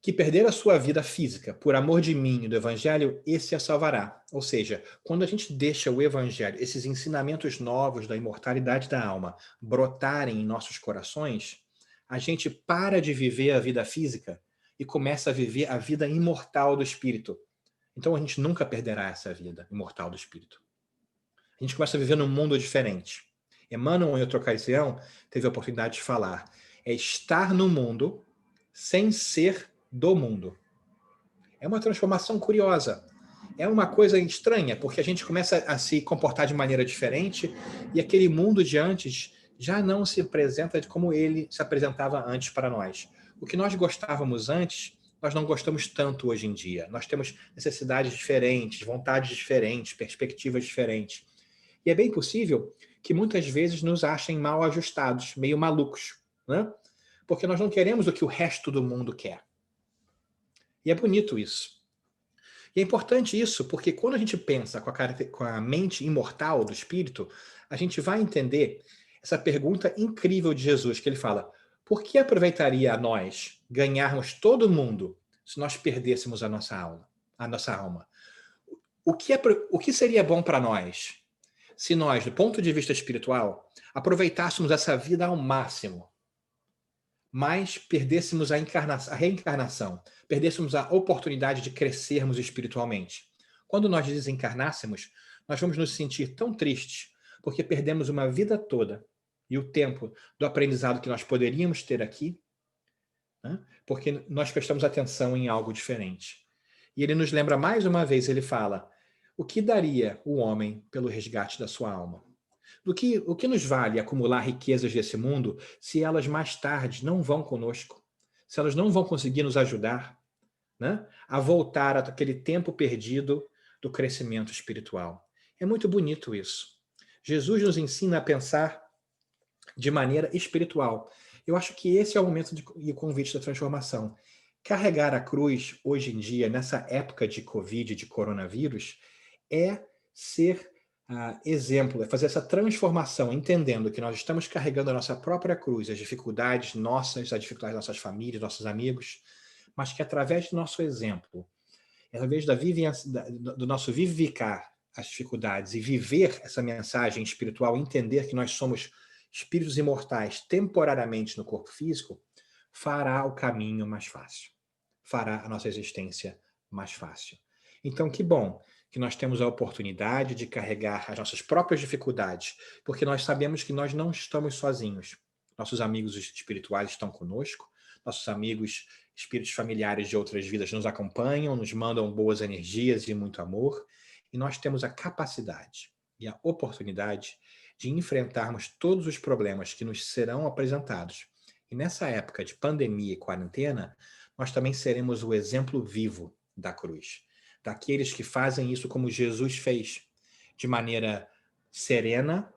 que perder a sua vida física por amor de mim e do Evangelho, esse a salvará. Ou seja, quando a gente deixa o Evangelho, esses ensinamentos novos da imortalidade da alma, brotarem em nossos corações, a gente para de viver a vida física e começa a viver a vida imortal do Espírito. Então a gente nunca perderá essa vida imortal do Espírito. A gente começa a viver num mundo diferente. Emmanuel, em outra ocasião, teve a oportunidade de falar, é estar no mundo sem ser do mundo. É uma transformação curiosa. É uma coisa estranha, porque a gente começa a se comportar de maneira diferente e aquele mundo de antes já não se apresenta como ele se apresentava antes para nós. O que nós gostávamos antes, nós não gostamos tanto hoje em dia. Nós temos necessidades diferentes, vontades diferentes, perspectivas diferentes. E é bem possível que muitas vezes nos achem mal ajustados, meio malucos, né? Porque nós não queremos o que o resto do mundo quer. E é bonito isso. E é importante isso, porque quando a gente pensa com a mente imortal do Espírito, a gente vai entender essa pergunta incrível de Jesus, que ele fala, por que aproveitaria a nós ganharmos todo mundo se nós perdêssemos a nossa alma? O que seria bom para nós se nós, do ponto de vista espiritual, aproveitássemos essa vida ao máximo, mas perdêssemos a reencarnação, perdêssemos a oportunidade de crescermos espiritualmente? Quando nós desencarnássemos, nós vamos nos sentir tão tristes, porque perdemos uma vida toda e o tempo do aprendizado que nós poderíamos ter aqui, né? Porque nós prestamos atenção em algo diferente. E ele nos lembra mais uma vez, ele fala, o que daria o homem pelo resgate da sua alma? O que nos vale acumular riquezas desse mundo se elas mais tarde não vão conosco? Se elas não vão conseguir nos ajudar, né, a voltar àquele tempo perdido do crescimento espiritual? É muito bonito isso. Jesus nos ensina a pensar de maneira espiritual. Eu acho que esse é o momento e o convite da transformação. Carregar a cruz, hoje em dia, nessa época de Covid, de coronavírus, é ser exemplo, é fazer essa transformação, entendendo que nós estamos carregando a nossa própria cruz, as dificuldades nossas, as dificuldades das nossas famílias, nossos amigos, mas que através do nosso exemplo, através do nosso vivificar as dificuldades e viver essa mensagem espiritual, entender que nós somos espíritos imortais temporariamente no corpo físico, fará o caminho mais fácil, fará a nossa existência mais fácil. Então, que bom que nós temos a oportunidade de carregar as nossas próprias dificuldades, porque nós sabemos que nós não estamos sozinhos. Nossos amigos espirituais estão conosco, nossos amigos espíritos familiares de outras vidas nos acompanham, nos mandam boas energias e muito amor, e nós temos a capacidade e a oportunidade de enfrentarmos todos os problemas que nos serão apresentados. E nessa época de pandemia e quarentena, nós também seremos o exemplo vivo da cruz, daqueles que fazem isso como Jesus fez, de maneira serena,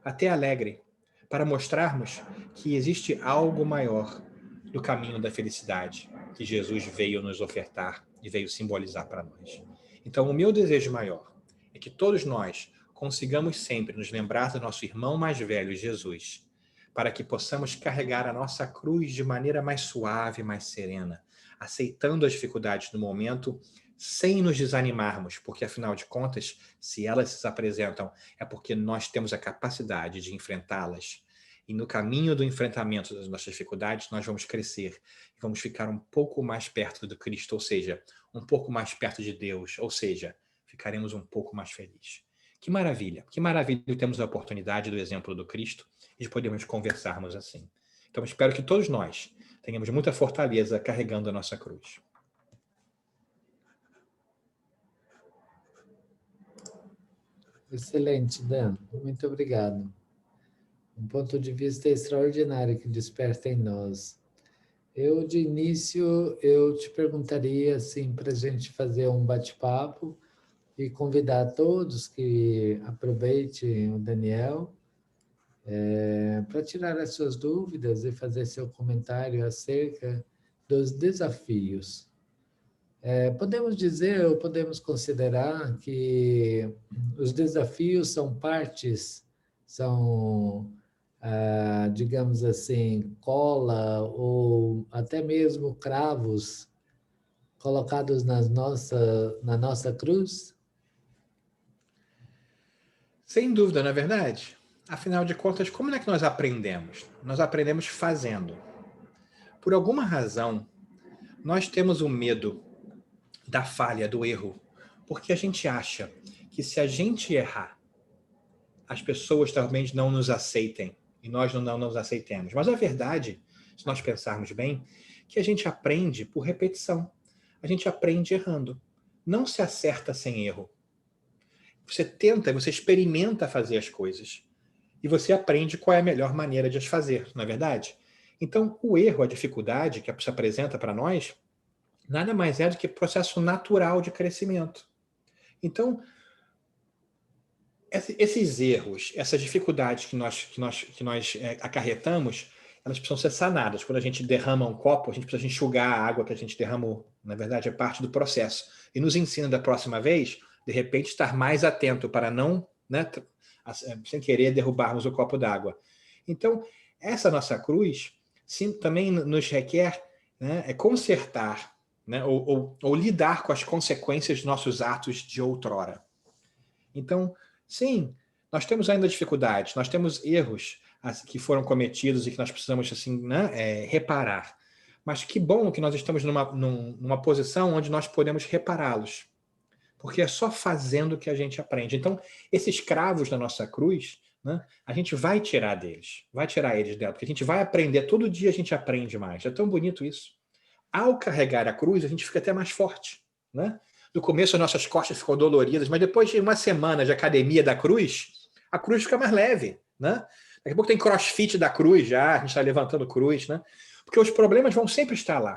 até alegre, para mostrarmos que existe algo maior do caminho da felicidade que Jesus veio nos ofertar e veio simbolizar para nós. Então, o meu desejo maior é que todos nós consigamos sempre nos lembrar do nosso irmão mais velho, Jesus, para que possamos carregar a nossa cruz de maneira mais suave, mais serena, aceitando as dificuldades do momento, sem nos desanimarmos, porque, afinal de contas, se elas se apresentam, é porque nós temos a capacidade de enfrentá-las. E no caminho do enfrentamento das nossas dificuldades, nós vamos crescer e vamos ficar um pouco mais perto do Cristo, ou seja, um pouco mais perto de Deus, ou seja, ficaremos um pouco mais felizes. Que maravilha temos a oportunidade do exemplo do Cristo e de podermos conversarmos assim. Então, espero que todos nós tenhamos muita fortaleza carregando a nossa cruz. Excelente, Dan. Muito obrigado. Um ponto de vista extraordinário que desperta em nós. Eu, de início, eu te perguntaria, assim, para a gente fazer um bate-papo e convidar todos que aproveitem o Daniel para tirar as suas dúvidas e fazer seu comentário acerca dos desafios. Podemos dizer ou podemos considerar que os desafios são partes, são, digamos assim, cola ou até mesmo cravos colocados na nossa cruz? Sem dúvida, não é verdade? Afinal de contas, como é que nós aprendemos? Nós aprendemos fazendo. Por alguma razão, nós temos o medo da falha, do erro, porque a gente acha que se a gente errar, as pessoas talvez não nos aceitem e nós não nos aceitemos. Mas a verdade, se nós pensarmos bem, que a gente aprende por repetição. A gente aprende errando. Não se acerta sem erro. Você tenta, você experimenta fazer as coisas e você aprende qual é a melhor maneira de as fazer, não é verdade? Então, o erro, a dificuldade que se apresenta para nós, nada mais é do que processo natural de crescimento. Então, esses erros, essas dificuldades que nós acarretamos, elas precisam ser sanadas. Quando a gente derrama um copo, a gente precisa enxugar a água que a gente derramou. Na verdade, é parte do processo. E nos ensina da próxima vez, de repente, estar mais atento para não, né, sem querer, derrubarmos o copo d'água. Então, essa nossa cruz sim, também nos requer, né, consertar, né, ou lidar com as consequências dos nossos atos de outrora. Então, sim, nós temos ainda dificuldades, nós temos erros que foram cometidos e que nós precisamos assim, né, reparar. Mas que bom que nós estamos numa posição onde nós podemos repará-los. Porque é só fazendo que a gente aprende. Então, esses cravos da nossa cruz, né, a gente vai tirar deles, vai tirar eles dela, porque a gente vai aprender, todo dia a gente aprende mais. É tão bonito isso. Ao carregar a cruz, a gente fica até mais forte, né? No começo, as nossas costas ficam doloridas, mas depois de uma semana de academia da cruz, a cruz fica mais leve, né? Daqui a pouco tem crossfit da cruz já, a gente está levantando cruz, né? Porque os problemas vão sempre estar lá.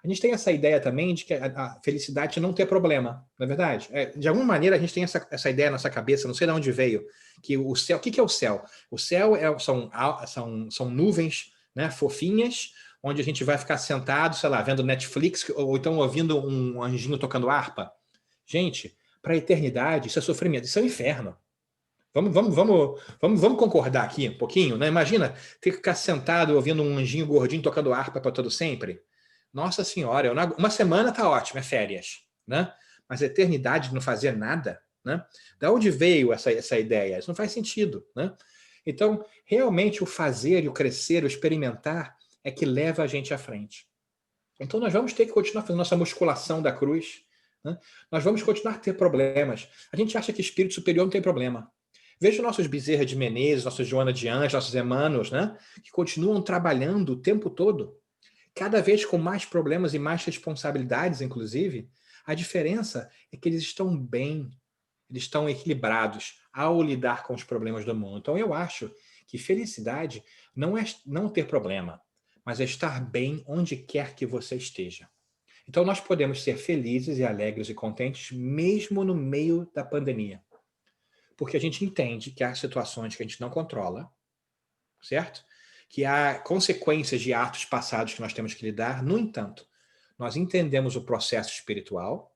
A gente tem essa ideia também de que a felicidade é não ter problema, não é verdade? De alguma maneira, a gente tem essa ideia na nossa cabeça, não sei de onde veio, que o céu... O que é o céu? O céu são nuvens, né, fofinhas, onde a gente vai ficar sentado, sei lá, vendo Netflix, ou então ouvindo um anjinho tocando harpa. Gente, para a eternidade, isso é sofrimento, isso é um inferno. Vamos concordar aqui um pouquinho, né? Imagina ter que ficar sentado ouvindo um anjinho gordinho tocando harpa para todo sempre. Nossa Senhora, uma semana tá ótimo, é férias, né? Mas a eternidade de não fazer nada, né? Da onde veio essa ideia? Isso não faz sentido, né? Então, realmente o fazer e o crescer, o experimentar é que leva a gente à frente. Então, nós vamos ter que continuar fazendo nossa musculação da cruz, né? Nós vamos continuar a ter problemas. A gente acha que espírito superior não tem problema. Veja nossos Bezerra de Menezes, nossos Joana de Anjos, nossos Emmanuels, né? Que continuam trabalhando o tempo todo, cada vez com mais problemas e mais responsabilidades, inclusive. A diferença é que eles estão bem, eles estão equilibrados ao lidar com os problemas do mundo. Então, eu acho que felicidade não é não ter problema, mas é estar bem onde quer que você esteja. Então, nós podemos ser felizes e alegres e contentes mesmo no meio da pandemia. Porque a gente entende que há situações que a gente não controla, certo? Que há consequências de atos passados que nós temos que lidar. No entanto, nós entendemos o processo espiritual,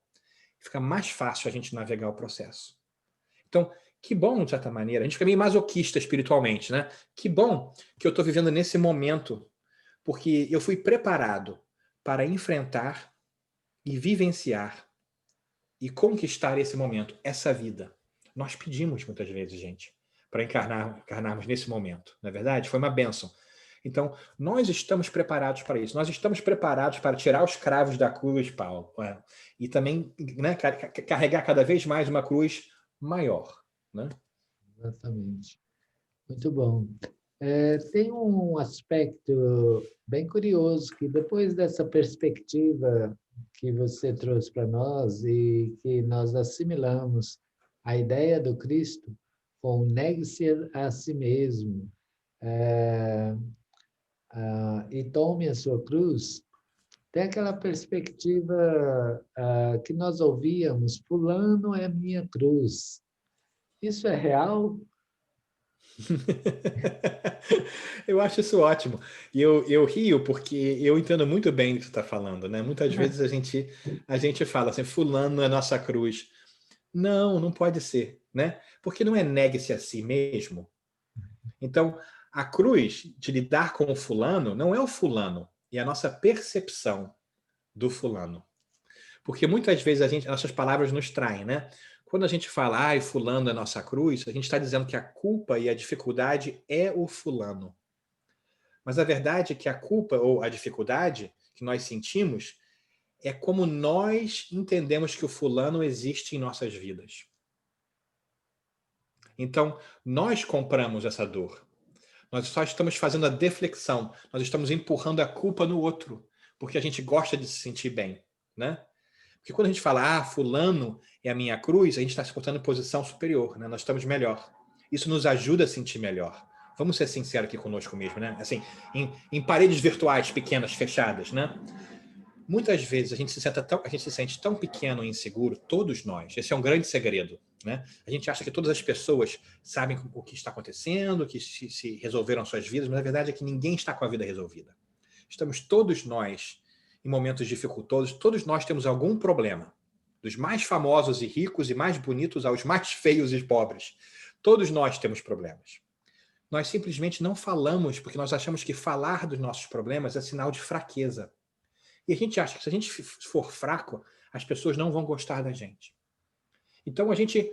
Fica mais fácil a gente navegar o processo. Então, que bom, de certa maneira, a gente fica meio masoquista espiritualmente, né? Que bom que eu estou vivendo nesse momento, porque eu fui preparado para enfrentar e vivenciar e conquistar esse momento, essa vida. Nós pedimos muitas vezes, gente, para encarnarmos nesse momento, não é verdade? Foi uma bênção. Então, nós estamos preparados para isso. Nós estamos preparados para tirar os cravos da cruz, Paulo, e também, né, carregar cada vez mais uma cruz maior, né? Exatamente. Muito bom. Tem um aspecto bem curioso que depois dessa perspectiva que você trouxe para nós e que nós assimilamos a ideia do Cristo com negue-se a si mesmo, e tome a sua cruz, tem aquela perspectiva que nós ouvíamos, fulano é minha cruz. Isso é real? Eu acho isso ótimo. E eu rio porque eu entendo muito bem o que você está falando, né? Muitas vezes a gente fala assim, fulano é nossa cruz. Não, não pode ser, né? Porque não é negue-se a si mesmo. Então, a cruz de lidar com o fulano não é o fulano, é a nossa percepção do fulano. Porque muitas vezes nossas palavras nos traem, né? Quando a gente fala, ai, fulano é nossa cruz, a gente está dizendo que a culpa e a dificuldade é o fulano. Mas a verdade é que a culpa ou a dificuldade que nós sentimos é como nós entendemos que o fulano existe em nossas vidas. Então, nós compramos essa dor. Nós só estamos fazendo a deflexão. Nós estamos empurrando a culpa no outro, porque a gente gosta de se sentir bem, né? Porque quando a gente fala, fulano é a minha cruz, a gente está se colocando em posição superior, né? Nós estamos melhor. Isso nos ajuda a sentir melhor. Vamos ser sinceros aqui conosco mesmo, né? Assim, em paredes virtuais pequenas, fechadas, né? Muitas vezes a gente se sente tão pequeno e inseguro, todos nós. Esse é um grande segredo, né? A gente acha que todas as pessoas sabem o que está acontecendo, que se resolveram suas vidas, mas a verdade é que ninguém está com a vida resolvida. Estamos todos nós em momentos dificultosos, todos nós temos algum problema. Dos mais famosos e ricos e mais bonitos aos mais feios e pobres. Todos nós temos problemas. Nós simplesmente não falamos porque nós achamos que falar dos nossos problemas é sinal de fraqueza. E a gente acha que se a gente for fraco, as pessoas não vão gostar da gente. Então a gente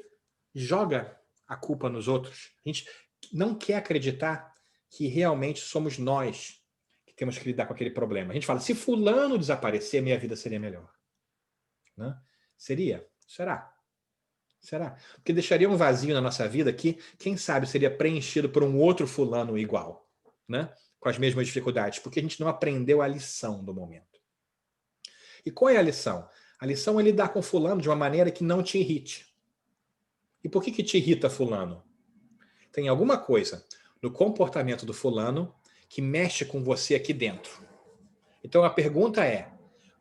joga a culpa nos outros. A gente não quer acreditar que realmente somos nós que temos que lidar com aquele problema. A gente fala, se fulano desaparecer, minha vida seria melhor. Né? Seria? Será? Será? Porque deixaria um vazio na nossa vida que, quem sabe, seria preenchido por um outro fulano igual, né? Com as mesmas dificuldades, porque a gente não aprendeu a lição do momento. E qual é a lição? A lição é lidar com fulano de uma maneira que não te irrite. E por que te irrita fulano? Tem alguma coisa no comportamento do fulano que mexe com você aqui dentro. Então a pergunta é,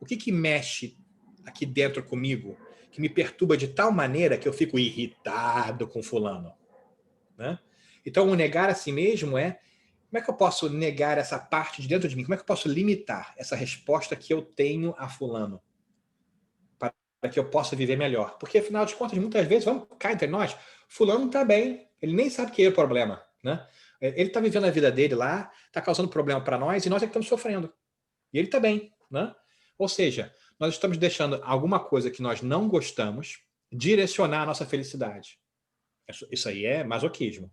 o que mexe aqui dentro comigo que me perturba de tal maneira que eu fico irritado com fulano? Né? Então o negar a si mesmo é, como é que eu posso negar essa parte de dentro de mim? Como é que eu posso limitar essa resposta que eu tenho a fulano? Para que eu possa viver melhor. Porque, afinal de contas, muitas vezes, vamos cá entre nós, fulano está bem, ele nem sabe que é o problema. Né? Ele está vivendo a vida dele lá, está causando problema para nós e nós é que estamos sofrendo. E ele está bem. Né? Ou seja, nós estamos deixando alguma coisa que nós não gostamos direcionar a nossa felicidade. Isso aí é masoquismo.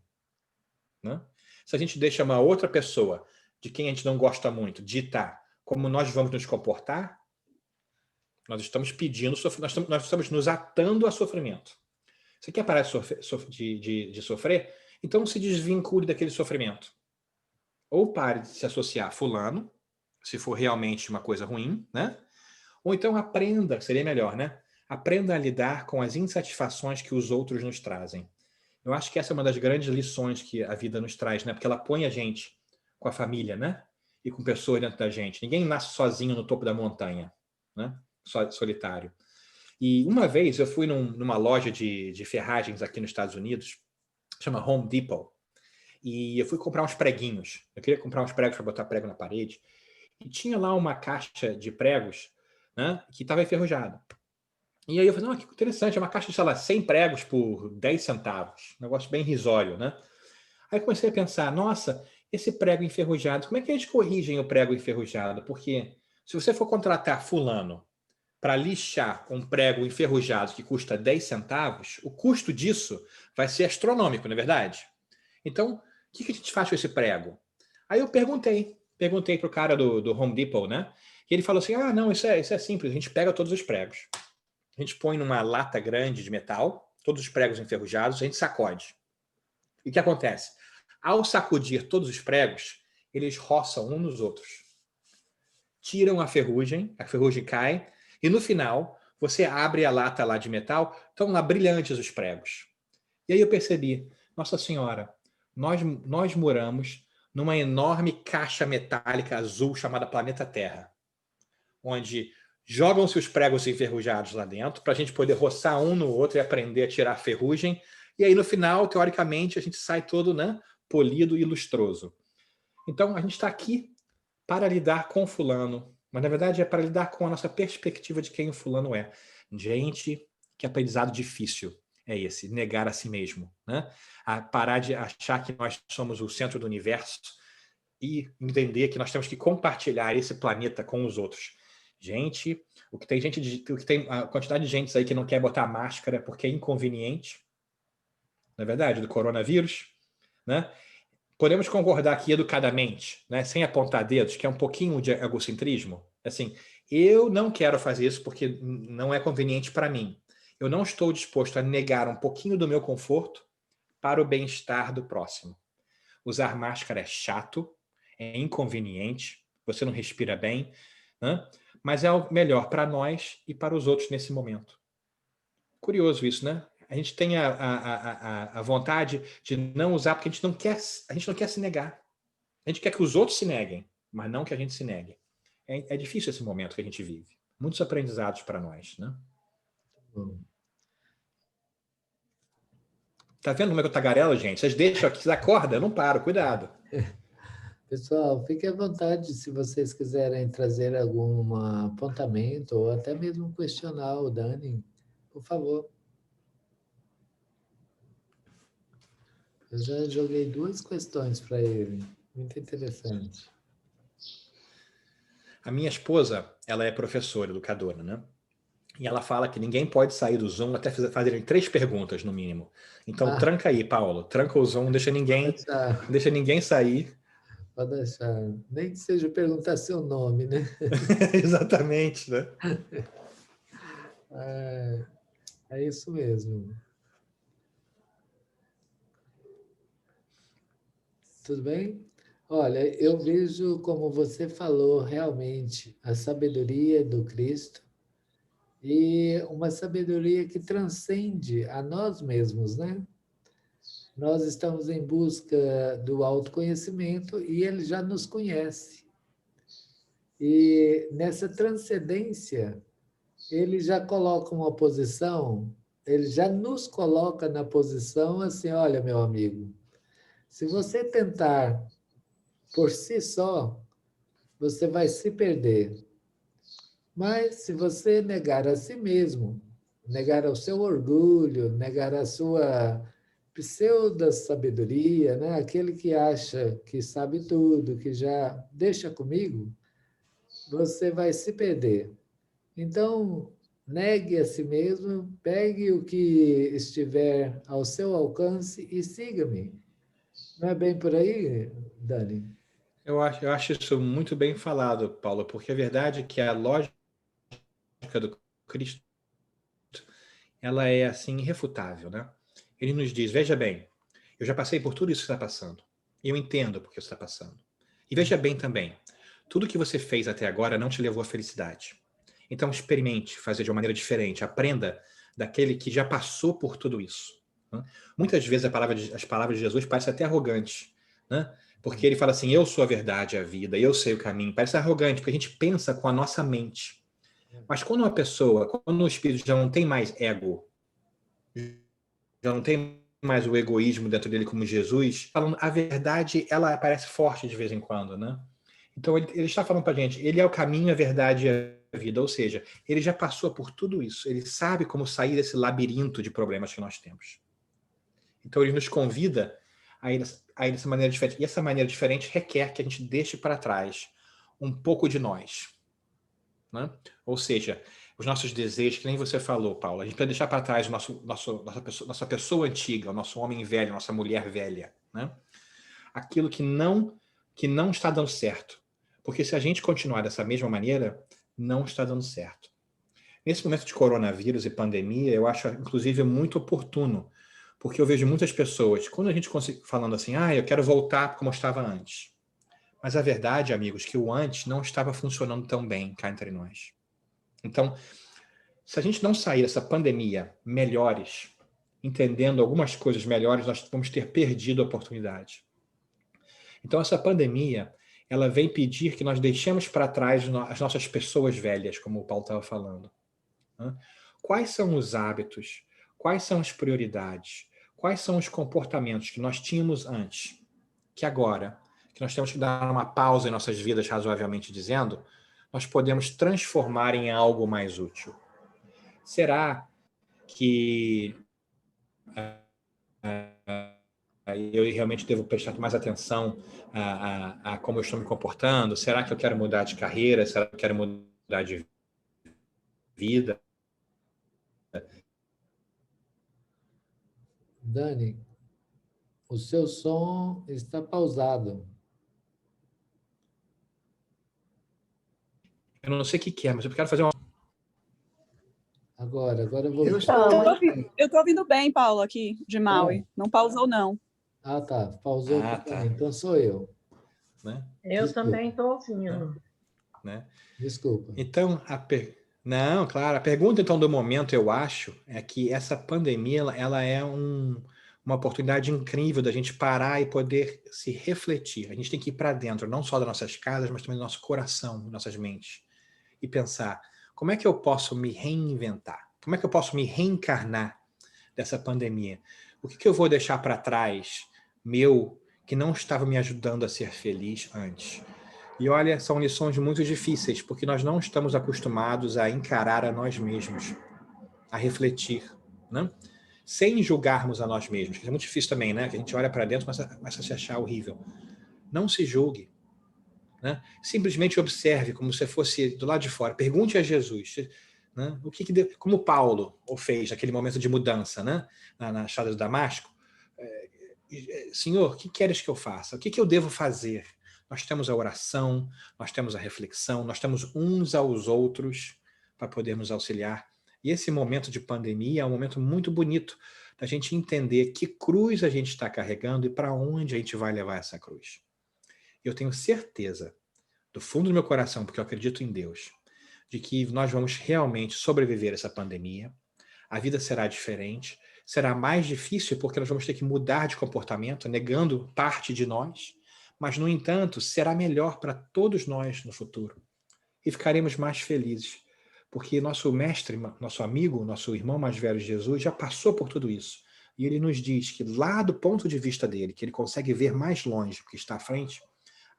Né? Se a gente deixa uma outra pessoa de quem a gente não gosta muito ditar como nós vamos nos comportar, nós estamos pedindo, nós estamos nos atando a sofrimento. Você quer parar de sofrer? Então se desvincule daquele sofrimento. Ou pare de se associar a fulano, se for realmente uma coisa ruim, né? Ou então aprenda, seria melhor, né? Aprenda a lidar com as insatisfações que os outros nos trazem. Eu acho que essa é uma das grandes lições que a vida nos traz, né? Porque ela põe a gente com a família, né? E com pessoas dentro da gente. Ninguém nasce sozinho no topo da montanha, né? Solitário. E uma vez eu fui numa loja de ferragens aqui nos Estados Unidos, chama Home Depot, e eu fui comprar uns preguinhos. Eu queria comprar uns pregos para botar prego na parede. E tinha lá uma caixa de pregos, né, que estava enferrujada. E aí eu falei, que interessante, é uma caixa de, sei lá, 100 pregos por 10 centavos. Um negócio bem irrisório, né? Aí comecei a pensar, nossa, esse prego enferrujado, como é que eles corrigem o prego enferrujado? Porque se você for contratar fulano para lixar um prego enferrujado que custa 10 centavos, o custo disso vai ser astronômico, não é verdade? Então, o que a gente faz com esse prego? Aí eu perguntei para o cara do Home Depot, né? E ele falou assim, não, isso é simples, a gente pega todos os pregos, a gente põe numa lata grande de metal, todos os pregos enferrujados, a gente sacode. E o que acontece? Ao sacudir todos os pregos, eles roçam uns nos outros. Tiram a ferrugem cai, e no final, você abre a lata lá de metal, estão lá brilhantes os pregos. E aí eu percebi, Nossa Senhora, nós moramos numa enorme caixa metálica azul chamada Planeta Terra, onde jogam-se os pregos enferrujados lá dentro para a gente poder roçar um no outro e aprender a tirar a ferrugem. E aí, no final, teoricamente, a gente sai todo, né, polido e lustroso. Então, a gente está aqui para lidar com o fulano, mas, na verdade, é para lidar com a nossa perspectiva de quem o fulano é. Gente, que aprendizado difícil é esse, negar a si mesmo, né? A parar de achar que nós somos o centro do universo e entender que nós temos que compartilhar esse planeta com os outros. Gente, o que tem a quantidade de gente aí que não quer botar máscara porque é inconveniente, não é verdade, do coronavírus, né? Podemos concordar aqui educadamente, né, sem apontar dedos, que é um pouquinho de egocentrismo. Assim, eu não quero fazer isso porque não é conveniente para mim. Eu não estou disposto a negar um pouquinho do meu conforto para o bem-estar do próximo. Usar máscara é chato, é inconveniente, você não respira bem, né? Mas é o melhor para nós e para os outros nesse momento. Curioso isso, né? A gente tem a vontade de não usar porque a gente não quer se negar. A gente quer que os outros se neguem, mas não que a gente se negue. É difícil esse momento que a gente vive. Muitos aprendizados para nós, né? Bom. Tá vendo como é que eu tagarelo, gente? Vocês deixam aqui, vocês acordam, eu não paro, cuidado. Pessoal, fiquem à vontade se vocês quiserem trazer algum apontamento ou até mesmo questionar o Dani, por favor. Eu já joguei 2 questões para ele, muito interessante. A minha esposa, ela é professora, educadora, né? E ela fala que ninguém pode sair do Zoom até fazerem 3 perguntas, no mínimo. Então, tranca aí, Paulo. Tranca o Zoom, não deixa ninguém sair. Pode deixar. Nem que seja perguntar seu nome, né? Exatamente, né? É isso mesmo. Tudo bem? Olha, eu vejo, como você falou, realmente a sabedoria do Cristo e uma sabedoria que transcende a nós mesmos, né? Nós estamos em busca do autoconhecimento e ele já nos conhece. E nessa transcendência, ele já coloca uma posição, ele já nos coloca na posição assim, olha, meu amigo, se você tentar por si só, você vai se perder. Mas se você negar a si mesmo, negar o seu orgulho, negar a sua pseudo-sabedoria, né? Aquele que acha que sabe tudo, que já deixa comigo, você vai se perder. Então, negue a si mesmo, pegue o que estiver ao seu alcance e siga-me. Não é bem por aí, Dani? Eu acho isso muito bem falado, Paulo, porque a verdade é que a lógica do Cristo, ela é assim irrefutável, né? Ele nos diz, veja bem, eu já passei por tudo isso que está passando. E eu entendo porque você está passando. E veja bem também, tudo que você fez até agora não te levou à felicidade. Então experimente fazer de uma maneira diferente, aprenda daquele que já passou por tudo isso. Né? Muitas vezes as palavras de Jesus parecem até arrogantes, né? Porque ele fala assim, eu sou a verdade, a vida, eu sei o caminho. Parece arrogante, porque a gente pensa com a nossa mente. Mas quando o espírito já não tem mais ego, já não tem mais o egoísmo dentro dele como Jesus, falando a verdade, ela aparece forte de vez em quando, né? Então ele está falando para a gente, ele é o caminho, a verdade e a vida, ou seja, ele já passou por tudo isso, ele sabe como sair desse labirinto de problemas que nós temos. Então ele nos convida a ir dessa maneira diferente. E essa maneira diferente requer que a gente deixe para trás um pouco de nós. Né? Ou seja, os nossos desejos, que nem você falou, Paulo, a gente precisa deixar para trás nossa pessoa antiga, o nosso homem velho, nossa mulher velha. Né? Aquilo que não está dando certo. Porque se a gente continuar dessa mesma maneira, não está dando certo. Nesse momento de coronavírus e pandemia, eu acho, inclusive, muito oportuno, porque eu vejo muitas pessoas, quando a gente falando assim, eu quero voltar como eu estava antes. Mas a verdade, amigos, que o antes não estava funcionando tão bem cá entre nós. Então, se a gente não sair dessa pandemia melhores, entendendo algumas coisas melhores, nós vamos ter perdido a oportunidade. Então, essa pandemia, ela vem pedir que nós deixemos para trás as nossas pessoas velhas, como o Paulo estava falando. Né? Quais são os hábitos? Quais são as prioridades? Quais são os comportamentos que nós tínhamos antes? Que agora, que nós temos que dar uma pausa em nossas vidas, razoavelmente dizendo, nós podemos transformar em algo mais útil. Será que eu realmente devo prestar mais atenção a como eu estou me comportando? Será que eu quero mudar de carreira? Será que eu quero mudar de vida? Dani, o seu som está pausado. Eu não sei o que é, mas eu quero fazer uma... Agora eu vou... Eu estou ouvindo bem, Paulo, aqui de Maui. Não pausou, não. Ah, tá. Pausou também. Então sou eu. Né? Eu também estou ouvindo. Né? Desculpa. Então, não, claro. A pergunta, então, do momento, eu acho, é que essa pandemia, ela é uma oportunidade incrível da gente parar e poder se refletir. A gente tem que ir para dentro, não só das nossas casas, mas também do nosso coração, das nossas mentes. E pensar, como é que eu posso me reinventar? Como é que eu posso me reencarnar dessa pandemia? O que eu vou deixar para trás, que não estava me ajudando a ser feliz antes? E olha, são lições muito difíceis, porque nós não estamos acostumados a encarar a nós mesmos, a refletir, né? Sem julgarmos a nós mesmos, que é muito difícil também, né? Que a gente olha para dentro e começa a se achar horrível. Não se julgue. Né? Simplesmente observe como se fosse do lado de fora. Pergunte a Jesus, né? Como Paulo o fez naquele momento de mudança, né? na estrada de Damasco. Senhor, o que queres que eu faça? O que eu devo fazer? Nós temos a oração, nós temos a reflexão, nós temos uns aos outros para podermos auxiliar. E esse momento de pandemia é um momento muito bonito da gente entender que cruz a gente está carregando e para onde a gente vai levar essa cruz. Eu tenho certeza, do fundo do meu coração, porque eu acredito em Deus, de que nós vamos realmente sobreviver a essa pandemia. A vida será diferente, será mais difícil porque nós vamos ter que mudar de comportamento, negando parte de nós, mas, no entanto, será melhor para todos nós no futuro. E ficaremos mais felizes, porque nosso mestre, nosso amigo, nosso irmão mais velho Jesus já passou por tudo isso. E ele nos diz que lá do ponto de vista dele, que ele consegue ver mais longe, porque está à frente,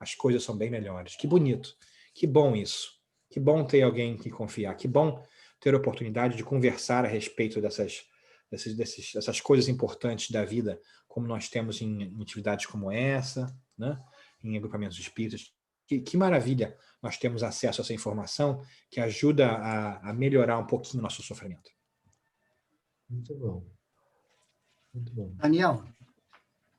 as coisas são bem melhores. Que bonito, que bom isso. Que bom ter alguém que confiar, que bom ter a oportunidade de conversar a respeito dessas coisas importantes da vida, como nós temos em atividades como essa, né? Em agrupamentos espíritas. Que maravilha nós temos acesso a essa informação que ajuda a melhorar um pouquinho o nosso sofrimento. Muito bom. Muito bom. Daniel,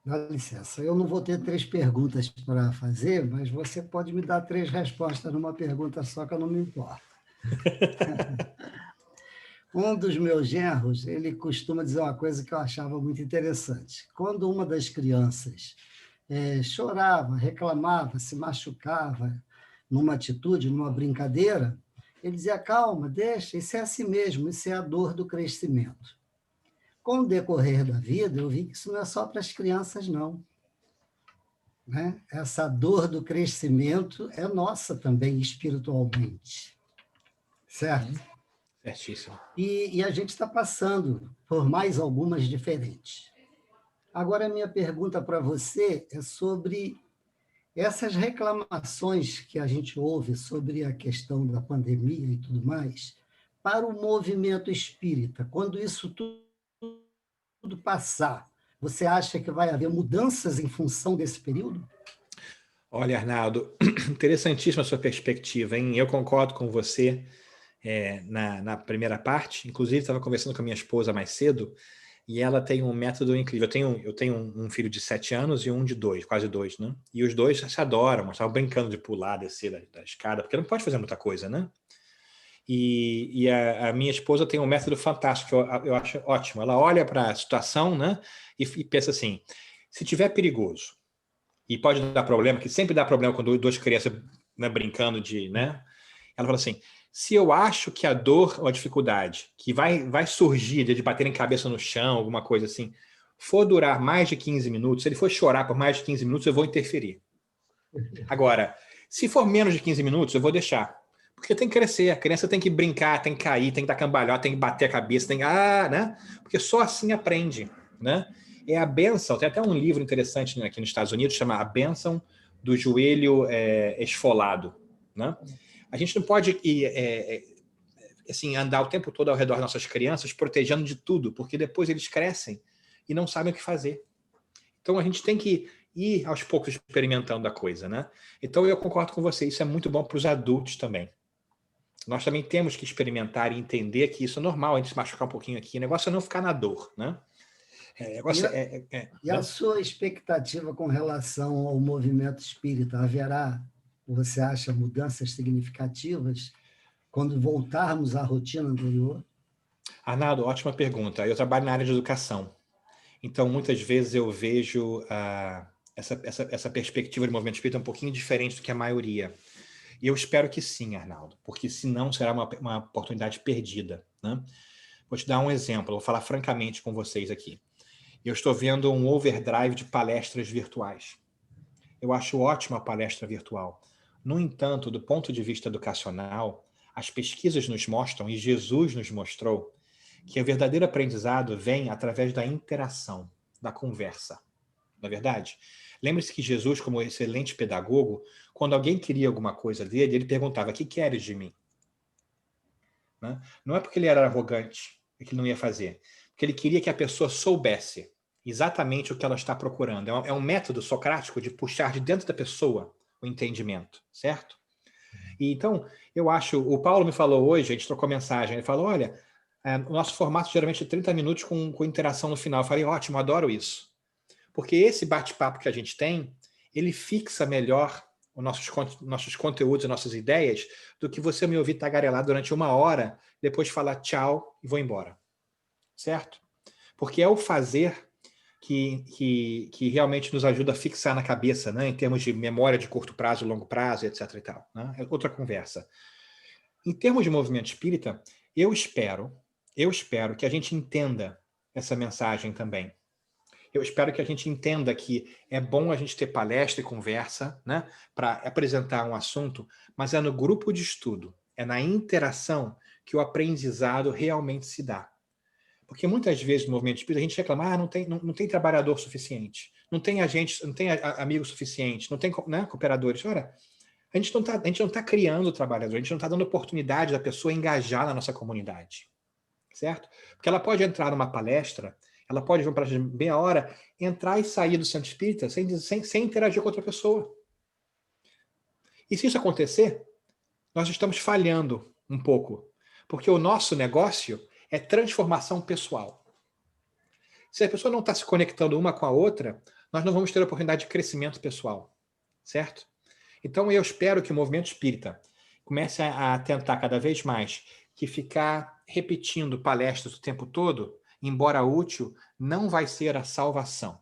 dá licença, eu não vou ter 3 perguntas para fazer, mas você pode me dar 3 respostas numa pergunta só, que eu não me importo. Um dos meus genros, ele costuma dizer uma coisa que eu achava muito interessante. Quando uma das crianças chorava, reclamava, se machucava numa atitude, numa brincadeira, ele dizia, calma, deixa, isso é assim mesmo, isso é a dor do crescimento. Com o decorrer da vida, eu vi que isso não é só para as crianças, não. Né? Essa dor do crescimento é nossa também, espiritualmente. Certo? Certíssimo. E a gente está passando por mais algumas diferentes. Agora, a minha pergunta para você é sobre Essas reclamações que a gente ouve sobre a questão da pandemia e tudo mais, para o movimento espírita, quando isso tudo passar, você acha que vai haver mudanças em função desse período? Olha, Arnaldo, interessantíssima a sua perspectiva, hein? Eu concordo com você na primeira parte. Inclusive, estava conversando com a minha esposa mais cedo, e ela tem um método incrível. Eu tenho um filho de 7 anos e um de 2, quase 2, né? E os dois se adoram, estavam brincando de pular, descer da escada, porque não pode fazer muita coisa, né? E a minha esposa tem um método fantástico, eu acho ótimo. Ela olha para a situação, né? E pensa assim, se tiver perigoso, e pode dar problema, que sempre dá problema quando duas crianças, né, brincando de, né? Ela fala assim, se eu acho que a dor ou a dificuldade que vai surgir de bater em cabeça no chão, alguma coisa assim, for durar mais de 15 minutos, se ele for chorar por mais de 15 minutos, eu vou interferir. Agora, se for menos de 15 minutos, eu vou deixar. Porque tem que crescer, a criança tem que brincar, tem que cair, tem que dar cambalhota, tem que bater a cabeça, tem que... né? Porque só assim aprende, né? É a bênção, tem até um livro interessante, né, aqui nos Estados Unidos, chama A Bênção do Joelho Esfolado, né? A gente não pode assim, andar o tempo todo ao redor das nossas crianças, protegendo de tudo, porque depois eles crescem e não sabem o que fazer. Então a gente tem que ir aos poucos experimentando a coisa, né? Então eu concordo com você, isso é muito bom para os adultos também. Nós também temos que experimentar e entender que isso é normal, a gente se machucar um pouquinho aqui, o negócio é não ficar na dor, né? E a sua expectativa com relação ao movimento espírita? Haverá, você acha, mudanças significativas quando voltarmos à rotina anterior? Arnaldo, ótima pergunta. Eu trabalho na área de educação, então muitas vezes eu vejo essa perspectiva do movimento espírita um pouquinho diferente do que a maioria. E eu espero que sim, Arnaldo, porque senão será uma oportunidade perdida, né? Vou te dar um exemplo, vou falar francamente com vocês aqui. Eu estou vendo um overdrive de palestras virtuais. Eu acho ótima a palestra virtual. No entanto, do ponto de vista educacional, as pesquisas nos mostram, e Jesus nos mostrou, que o verdadeiro aprendizado vem através da interação, da conversa. Não é verdade? Lembre-se que Jesus, como excelente pedagogo, quando alguém queria alguma coisa dele, ele perguntava, o que queres de mim? Né? Não é porque ele era arrogante que ele não ia fazer, porque ele queria que a pessoa soubesse exatamente o que ela está procurando. É um método socrático de puxar de dentro da pessoa o entendimento, certo? E então, eu acho, o Paulo me falou hoje, a gente trocou mensagem, ele falou, olha, o nosso formato geralmente é 30 minutos com interação no final. Eu falei, ótimo, adoro isso. Porque esse bate-papo que a gente tem, ele fixa melhor os nossos conteúdos, as nossas ideias, do que você me ouvir tagarelar durante 1 hora, depois falar tchau e vou embora. Certo? Porque é o fazer que realmente nos ajuda a fixar na cabeça, né? Em termos de memória de curto prazo, longo prazo, etc. e tal, né? É outra conversa. Em termos de movimento espírita, eu espero que a gente entenda essa mensagem também. Eu espero que a gente entenda que é bom a gente ter palestra e conversa, né, para apresentar um assunto, mas é no grupo de estudo, é na interação que o aprendizado realmente se dá. Porque muitas vezes no movimento espírita a gente reclama, não tem trabalhador suficiente, não tem agente, não tem amigo suficiente, não tem, né, cooperadores. Ora, a gente não tá criando trabalhador, a gente não está dando oportunidade da pessoa engajar na nossa comunidade, certo? Porque ela pode entrar numa palestra, ela pode vir para meia hora, entrar e sair do centro espírita sem interagir com outra pessoa. E se isso acontecer, nós estamos falhando um pouco, porque o nosso negócio é transformação pessoal. Se a pessoa não está se conectando uma com a outra, nós não vamos ter a oportunidade de crescimento pessoal, certo? Então eu espero que o movimento espírita comece a tentar cada vez mais que ficar repetindo palestras o tempo todo, embora útil, não vai ser a salvação.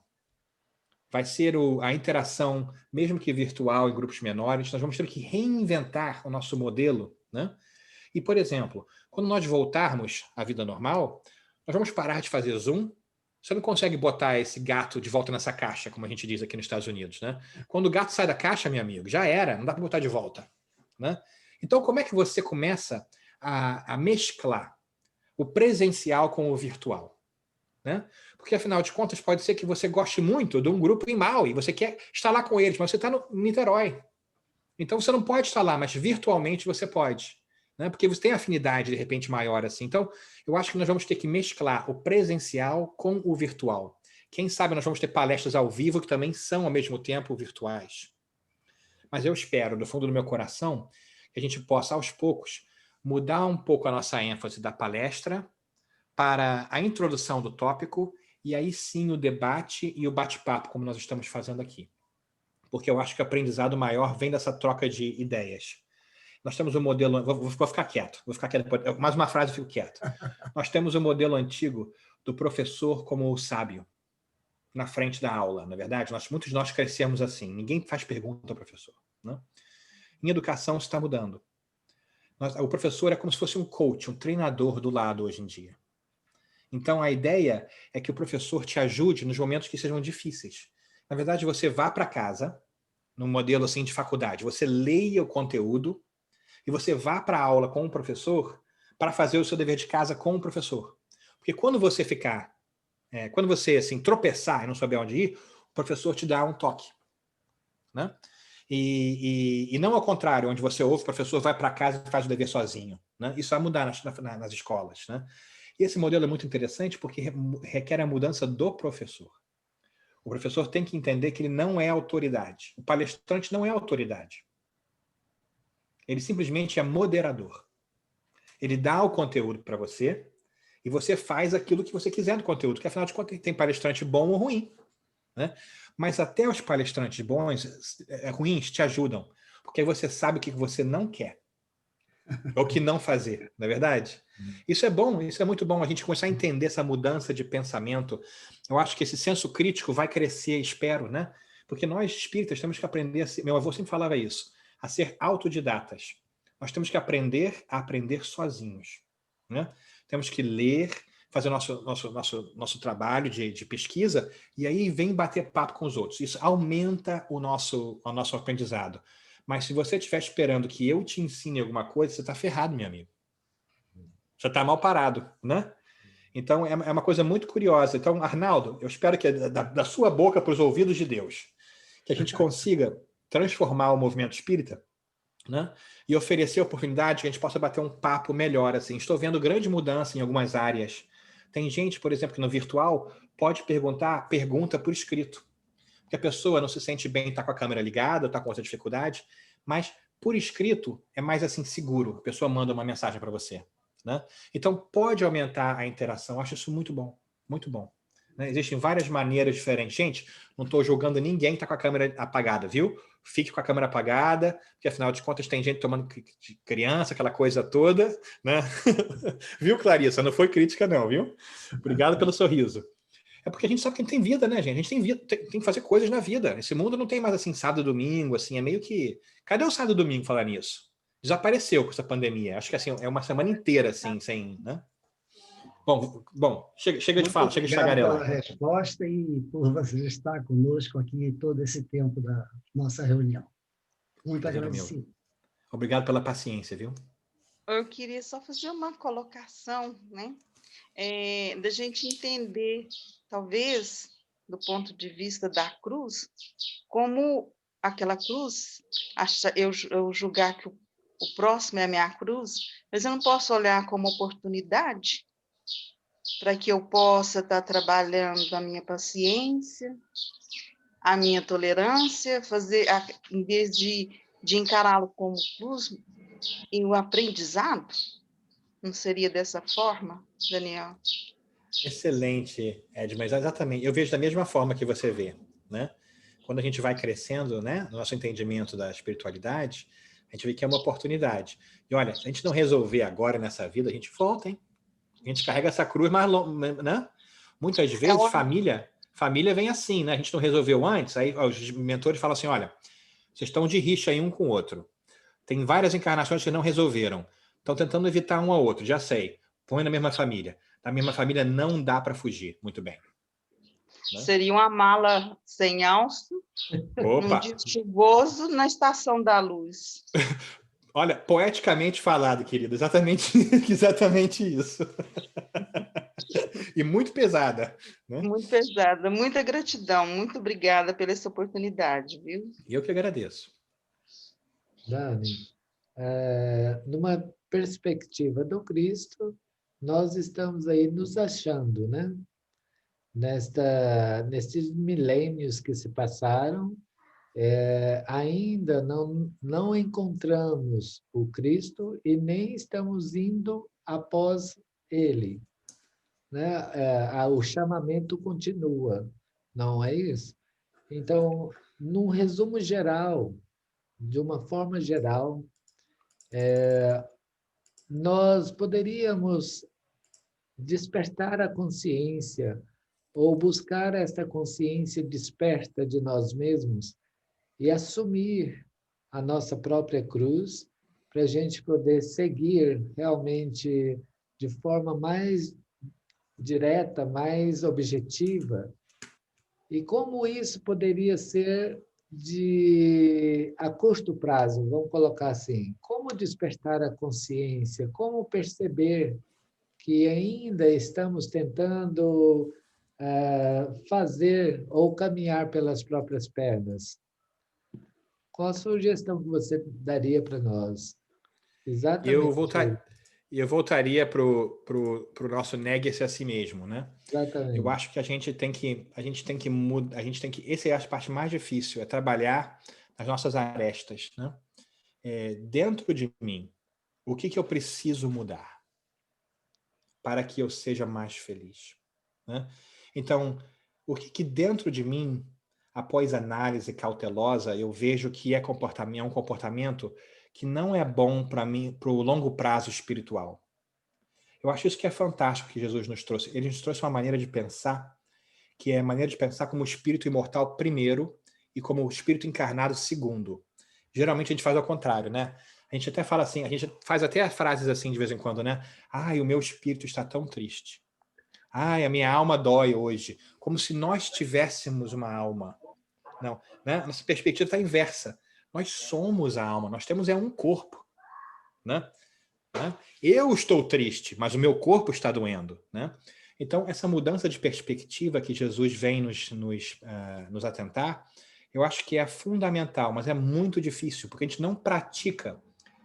Vai ser a interação, mesmo que virtual, em grupos menores. Nós vamos ter que reinventar o nosso modelo, né? E, por exemplo, quando nós voltarmos à vida normal, nós vamos parar de fazer Zoom. Você não consegue botar esse gato de volta nessa caixa, como a gente diz aqui nos Estados Unidos, né? Quando o gato sai da caixa, meu amigo, já era, não dá para botar de volta, né? Então, como é que você começa a mesclar o presencial com o virtual? né? Porque, afinal de contas, pode ser que você goste muito de um grupo em Maui, você quer estar lá com eles, mas você está no Niterói. Então, você não pode estar lá, mas virtualmente você pode, né? Porque você tem afinidade, de repente, maior assim. Então, eu acho que nós vamos ter que mesclar o presencial com o virtual. Quem sabe nós vamos ter palestras ao vivo que também são, ao mesmo tempo, virtuais. Mas eu espero, do fundo do meu coração, que a gente possa, aos poucos, mudar um pouco a nossa ênfase da palestra para a introdução do tópico e aí sim o debate e o bate-papo, como nós estamos fazendo aqui. Porque eu acho que o aprendizado maior vem dessa troca de ideias. Nós temos um modelo... Vou ficar quieto. Mais uma frase, eu fico quieto. Nós temos um modelo antigo do professor como o sábio na frente da aula, na verdade. Muitos de nós crescemos assim. Ninguém faz pergunta ao professor, né? Em educação, isso está mudando. O professor é como se fosse um coach, um treinador do lado hoje em dia. Então, a ideia é que o professor te ajude nos momentos que sejam difíceis. Na verdade, você vá para casa, num modelo assim de faculdade, você leia o conteúdo e você vá para a aula com o professor para fazer o seu dever de casa com o professor. Porque quando você quando você assim, tropeçar e não souber onde ir, o professor te dá um toque, né? E não ao contrário, onde você ouve, o professor vai para casa e faz o dever sozinho, né? Isso vai mudar nas escolas, né? E esse modelo é muito interessante porque requer a mudança do professor. O professor tem que entender que ele não é autoridade. O palestrante não é autoridade. Ele simplesmente é moderador. Ele dá o conteúdo para você e você faz aquilo que você quiser do conteúdo, que afinal de contas tem palestrante bom ou ruim, né? Mas até os palestrantes ruins te ajudam, porque aí você sabe o que você não quer, ou o que não fazer, não é verdade? Isso é bom, isso é muito bom, a gente começar a entender essa mudança de pensamento. Eu acho que esse senso crítico vai crescer, espero, né? Porque nós, espíritas, temos que aprender a ser, meu avô sempre falava isso, a ser autodidatas. Nós temos que aprender a aprender sozinhos, né? Temos que ler, fazer nosso trabalho de pesquisa, e aí vem bater papo com os outros. Isso aumenta o nosso aprendizado. Mas se você estiver esperando que eu te ensine alguma coisa, você está ferrado, meu amigo. Você está mal parado, né? Então, é uma coisa muito curiosa. Então, Arnaldo, eu espero que da sua boca para os ouvidos de Deus, que a gente consiga transformar o movimento espírita, né? E oferecer a oportunidade que a gente possa bater um papo melhor. Assim. Estou vendo grande mudança em algumas áreas. Tem gente, por exemplo, que no virtual pode pergunta por escrito. Porque a pessoa não se sente bem, está com a câmera ligada, está com outra dificuldade, mas por escrito é mais assim seguro. A pessoa manda uma mensagem para você, né? Então pode aumentar a interação. Eu acho isso muito bom, muito bom. Né? Existem várias maneiras diferentes. Gente, não estou julgando ninguém que está com a câmera apagada, viu? Fique com a câmera apagada, porque afinal de contas tem gente tomando criança, aquela coisa toda, né? Viu, Clarissa? Não foi crítica não, viu? Obrigado pelo sorriso. É porque a gente sabe que a gente tem vida, né, gente? A gente tem vida, tem que fazer coisas na vida. Esse mundo não tem mais assim sábado e domingo, assim, é meio que... Cadê o sábado e domingo falar nisso? Desapareceu com essa pandemia. Acho que assim, é uma semana inteira, assim, sem, né? Bom, chega de fala, chega de tagarelar. Obrigado pela resposta e por você estar conosco aqui todo esse tempo da nossa reunião. Muito agradecido. Obrigado pela paciência, viu? Eu queria só fazer uma colocação, né? Da gente entender, talvez, do ponto de vista da cruz, como aquela cruz, eu julgar que o próximo é a minha cruz, mas eu não posso olhar como oportunidade para que eu possa estar trabalhando a minha paciência, a minha tolerância, em vez de encará-lo como cruz, e o aprendizado. Não seria dessa forma, Daniel? Excelente, Ed, mas exatamente, eu vejo da mesma forma que você vê, né? Quando a gente vai crescendo, né, no nosso entendimento da espiritualidade, a gente vê que é uma oportunidade. E olha, se a gente não resolver agora nessa vida, a gente volta, hein? A gente carrega essa cruz mais longa, né? Muitas vezes, família vem assim, né? A gente não resolveu antes, aí os mentores falam assim, olha, vocês estão de rixa aí um com o outro. Tem várias encarnações que não resolveram. Estão tentando evitar um ao outro, já sei. Põe na mesma família. Na mesma família não dá para fugir. Muito bem. Né? Seria uma mala sem alço, num dia chuvoso, na estação da luz. Olha, poeticamente falado, querido. Exatamente isso. e muito pesada, né? Muito pesada, muita gratidão, muito obrigada pela essa oportunidade, viu? E eu que agradeço. Dani, numa perspectiva do Cristo, nós estamos aí nos achando, né? Nesses milênios que se passaram, ainda não encontramos o Cristo e nem estamos indo após ele, né? O chamamento continua, não é isso? Então, num resumo geral, de uma forma geral, nós poderíamos despertar a consciência ou buscar essa consciência desperta de nós mesmos e assumir a nossa própria cruz para a gente poder seguir realmente de forma mais direta, mais objetiva. E como isso poderia ser a curto prazo, vamos colocar assim, como despertar a consciência, como perceber que ainda estamos tentando fazer ou caminhar pelas próprias pernas. Qual a sugestão que você daria para nós? Eu Exatamente. voltaria para o nosso negue-se a si mesmo, né? Exatamente. Eu acho que a gente tem que mudar, essa é a parte mais difícil, é trabalhar as nossas arestas, né? Dentro de mim, o que eu preciso mudar para que eu seja mais feliz, né? Então, o que dentro de mim, após análise cautelosa, eu vejo que é um comportamento que não é bom para mim, para o longo prazo espiritual. Eu acho isso que é fantástico que Jesus nos trouxe. Ele nos trouxe uma maneira de pensar, que é a maneira de pensar como o espírito imortal primeiro e como o espírito encarnado segundo. Geralmente a gente faz ao contrário, né? A gente até fala assim, a gente faz até frases assim de vez em quando, né? Ai, o meu espírito está tão triste. Ai, a minha alma dói hoje. Como se nós tivéssemos uma alma. Não, né? Nossa perspectiva está inversa. Nós somos a alma, nós temos um corpo, né? Eu estou triste, mas o meu corpo está doendo, né? Então, essa mudança de perspectiva que Jesus vem nos atentar, eu acho que é fundamental, mas é muito difícil, porque a gente não pratica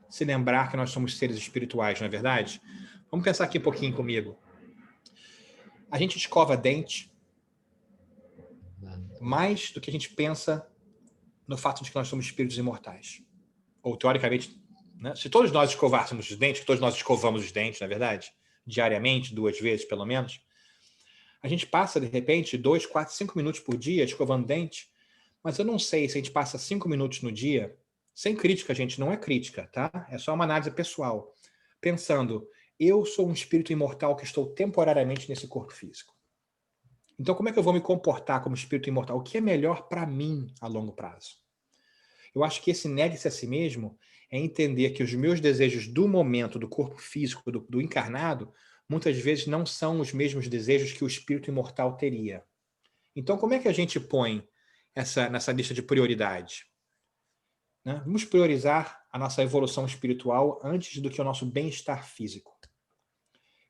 se lembrar que nós somos seres espirituais, não é verdade? Vamos pensar aqui um pouquinho comigo. A gente escova dente mais do que a gente pensa no fato de que nós somos espíritos imortais. Ou, teoricamente, né? Se todos nós escovássemos os dentes, todos nós escovamos os dentes, na verdade, diariamente, 2 vezes pelo menos, a gente passa, de repente, 2, 4, 5 minutos por dia escovando dente, mas eu não sei se a gente passa 5 minutos no dia, sem crítica, gente, não é crítica, tá? É só uma análise pessoal, pensando, eu sou um espírito imortal que estou temporariamente nesse corpo físico. Então, como é que eu vou me comportar como espírito imortal? O que é melhor para mim a longo prazo? Eu acho que esse negue-se a si mesmo é entender que os meus desejos do momento, do corpo físico, do encarnado, muitas vezes não são os mesmos desejos que o espírito imortal teria. Então, como é que a gente põe nessa lista de prioridade? Né? Vamos priorizar a nossa evolução espiritual antes do que o nosso bem-estar físico.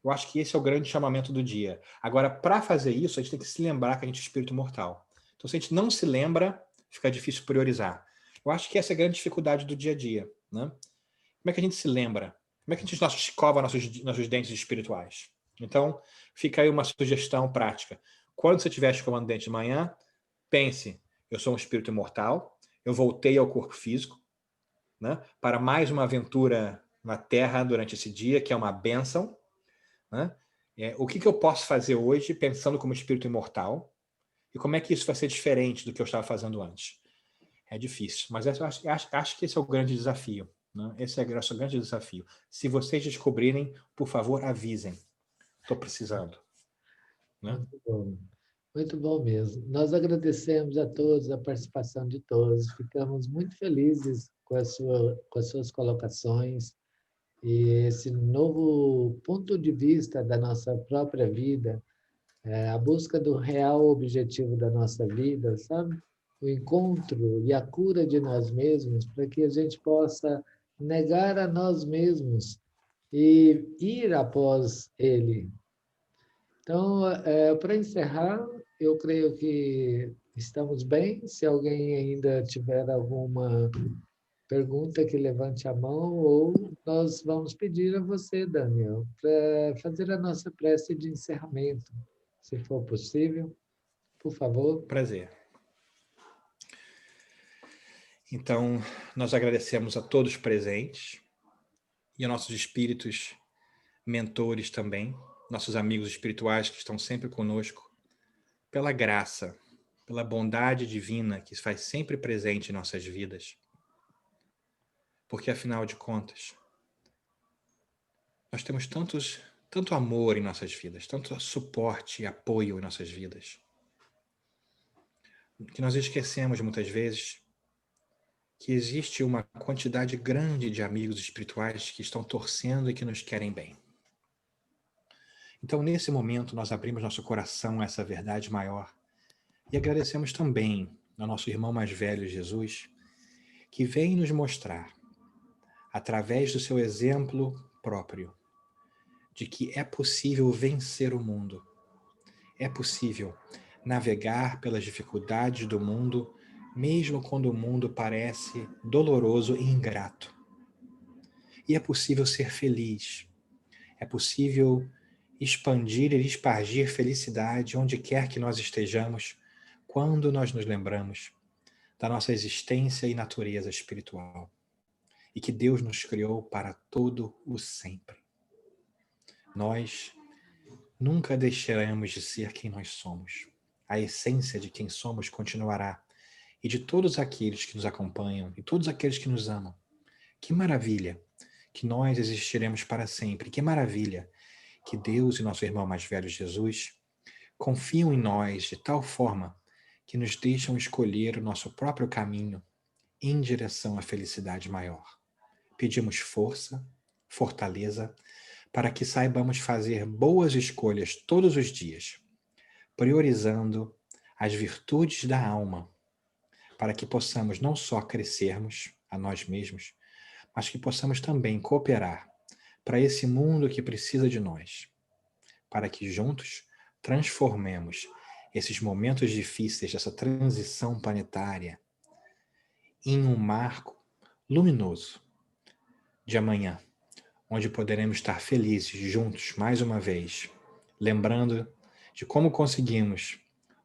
Eu acho que esse é o grande chamamento do dia. Agora, para fazer isso, a gente tem que se lembrar que a gente é espírito mortal. Então, se a gente não se lembra, fica difícil priorizar. Eu acho que essa é a grande dificuldade do dia a dia. Né? Como é que a gente se lembra? Como é que a gente escova nossos dentes espirituais? Então, fica aí uma sugestão prática. Quando você estiver escovando dente de manhã, pense, eu sou um espírito imortal, eu voltei ao corpo físico, né, para mais uma aventura na Terra durante esse dia, que é uma bênção. Né? O que eu posso fazer hoje pensando como espírito imortal e como é que isso vai ser diferente do que eu estava fazendo antes? É difícil, mas eu acho que esse é o grande desafio. Né? Esse é o nosso grande desafio. Se vocês descobrirem, por favor, avisem. Estou precisando. Né? Muito bom. Muito bom mesmo. Nós agradecemos a todos, a participação de todos. Ficamos muito felizes com as suas colocações e esse novo ponto de vista da nossa própria vida, a busca do real objetivo da nossa vida, sabe? O encontro e a cura de nós mesmos, para que a gente possa negar a nós mesmos e ir após Ele. Então, para encerrar, eu creio que estamos bem. Se alguém ainda tiver alguma pergunta, que levante a mão, ou nós vamos pedir a você, Daniel, para fazer a nossa prece de encerramento, se for possível, por favor. Prazer. Então, nós agradecemos a todos presentes e a nossos espíritos mentores também, nossos amigos espirituais que estão sempre conosco, pela graça, pela bondade divina que se faz sempre presente em nossas vidas. Porque, afinal de contas, nós temos tanto amor em nossas vidas, tanto suporte e apoio em nossas vidas, que nós esquecemos muitas vezes que existe uma quantidade grande de amigos espirituais que estão torcendo e que nos querem bem. Então, nesse momento, nós abrimos nosso coração a essa verdade maior e agradecemos também ao nosso irmão mais velho, Jesus, que vem nos mostrar, através do seu exemplo próprio, de que é possível vencer o mundo, é possível navegar pelas dificuldades do mundo, mesmo quando o mundo parece doloroso e ingrato. E é possível ser feliz, é possível expandir e espargir felicidade onde quer que nós estejamos, quando nós nos lembramos da nossa existência e natureza espiritual, e que Deus nos criou para todo o sempre. Nós nunca deixaremos de ser quem nós somos. A essência de quem somos continuará, e de todos aqueles que nos acompanham e todos aqueles que nos amam. Que maravilha que nós existiremos para sempre. Que maravilha que Deus e nosso irmão mais velho Jesus confiam em nós de tal forma que nos deixam escolher o nosso próprio caminho em direção à felicidade maior. Pedimos força, fortaleza, para que saibamos fazer boas escolhas todos os dias, priorizando as virtudes da alma, para que possamos não só crescermos a nós mesmos, mas que possamos também cooperar para esse mundo que precisa de nós, para que juntos transformemos esses momentos difíceis, essa transição planetária, em um marco luminoso de amanhã, onde poderemos estar felizes juntos mais uma vez, lembrando de como conseguimos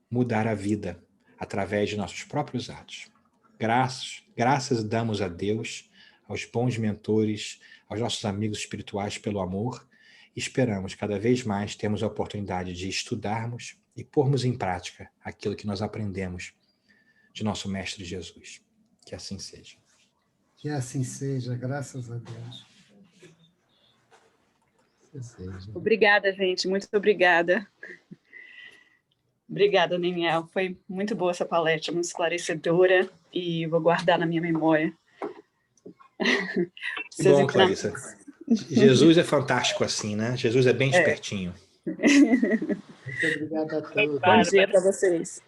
mudar a vida através de nossos próprios atos. Graças damos a Deus, aos bons mentores, aos nossos amigos espirituais pelo amor, e esperamos cada vez mais termos a oportunidade de estudarmos e pormos em prática aquilo que nós aprendemos de nosso Mestre Jesus. Que assim seja. Que assim seja, graças a Deus. Que seja. Obrigada, gente. Muito obrigada. Obrigada, Daniel. Foi muito boa essa palestra, muito esclarecedora, e vou guardar na minha memória. Bom, Clarissa. Jesus é fantástico assim, né? Jesus é bem espertinho. Muito obrigado a todos. Bom dia para vocês.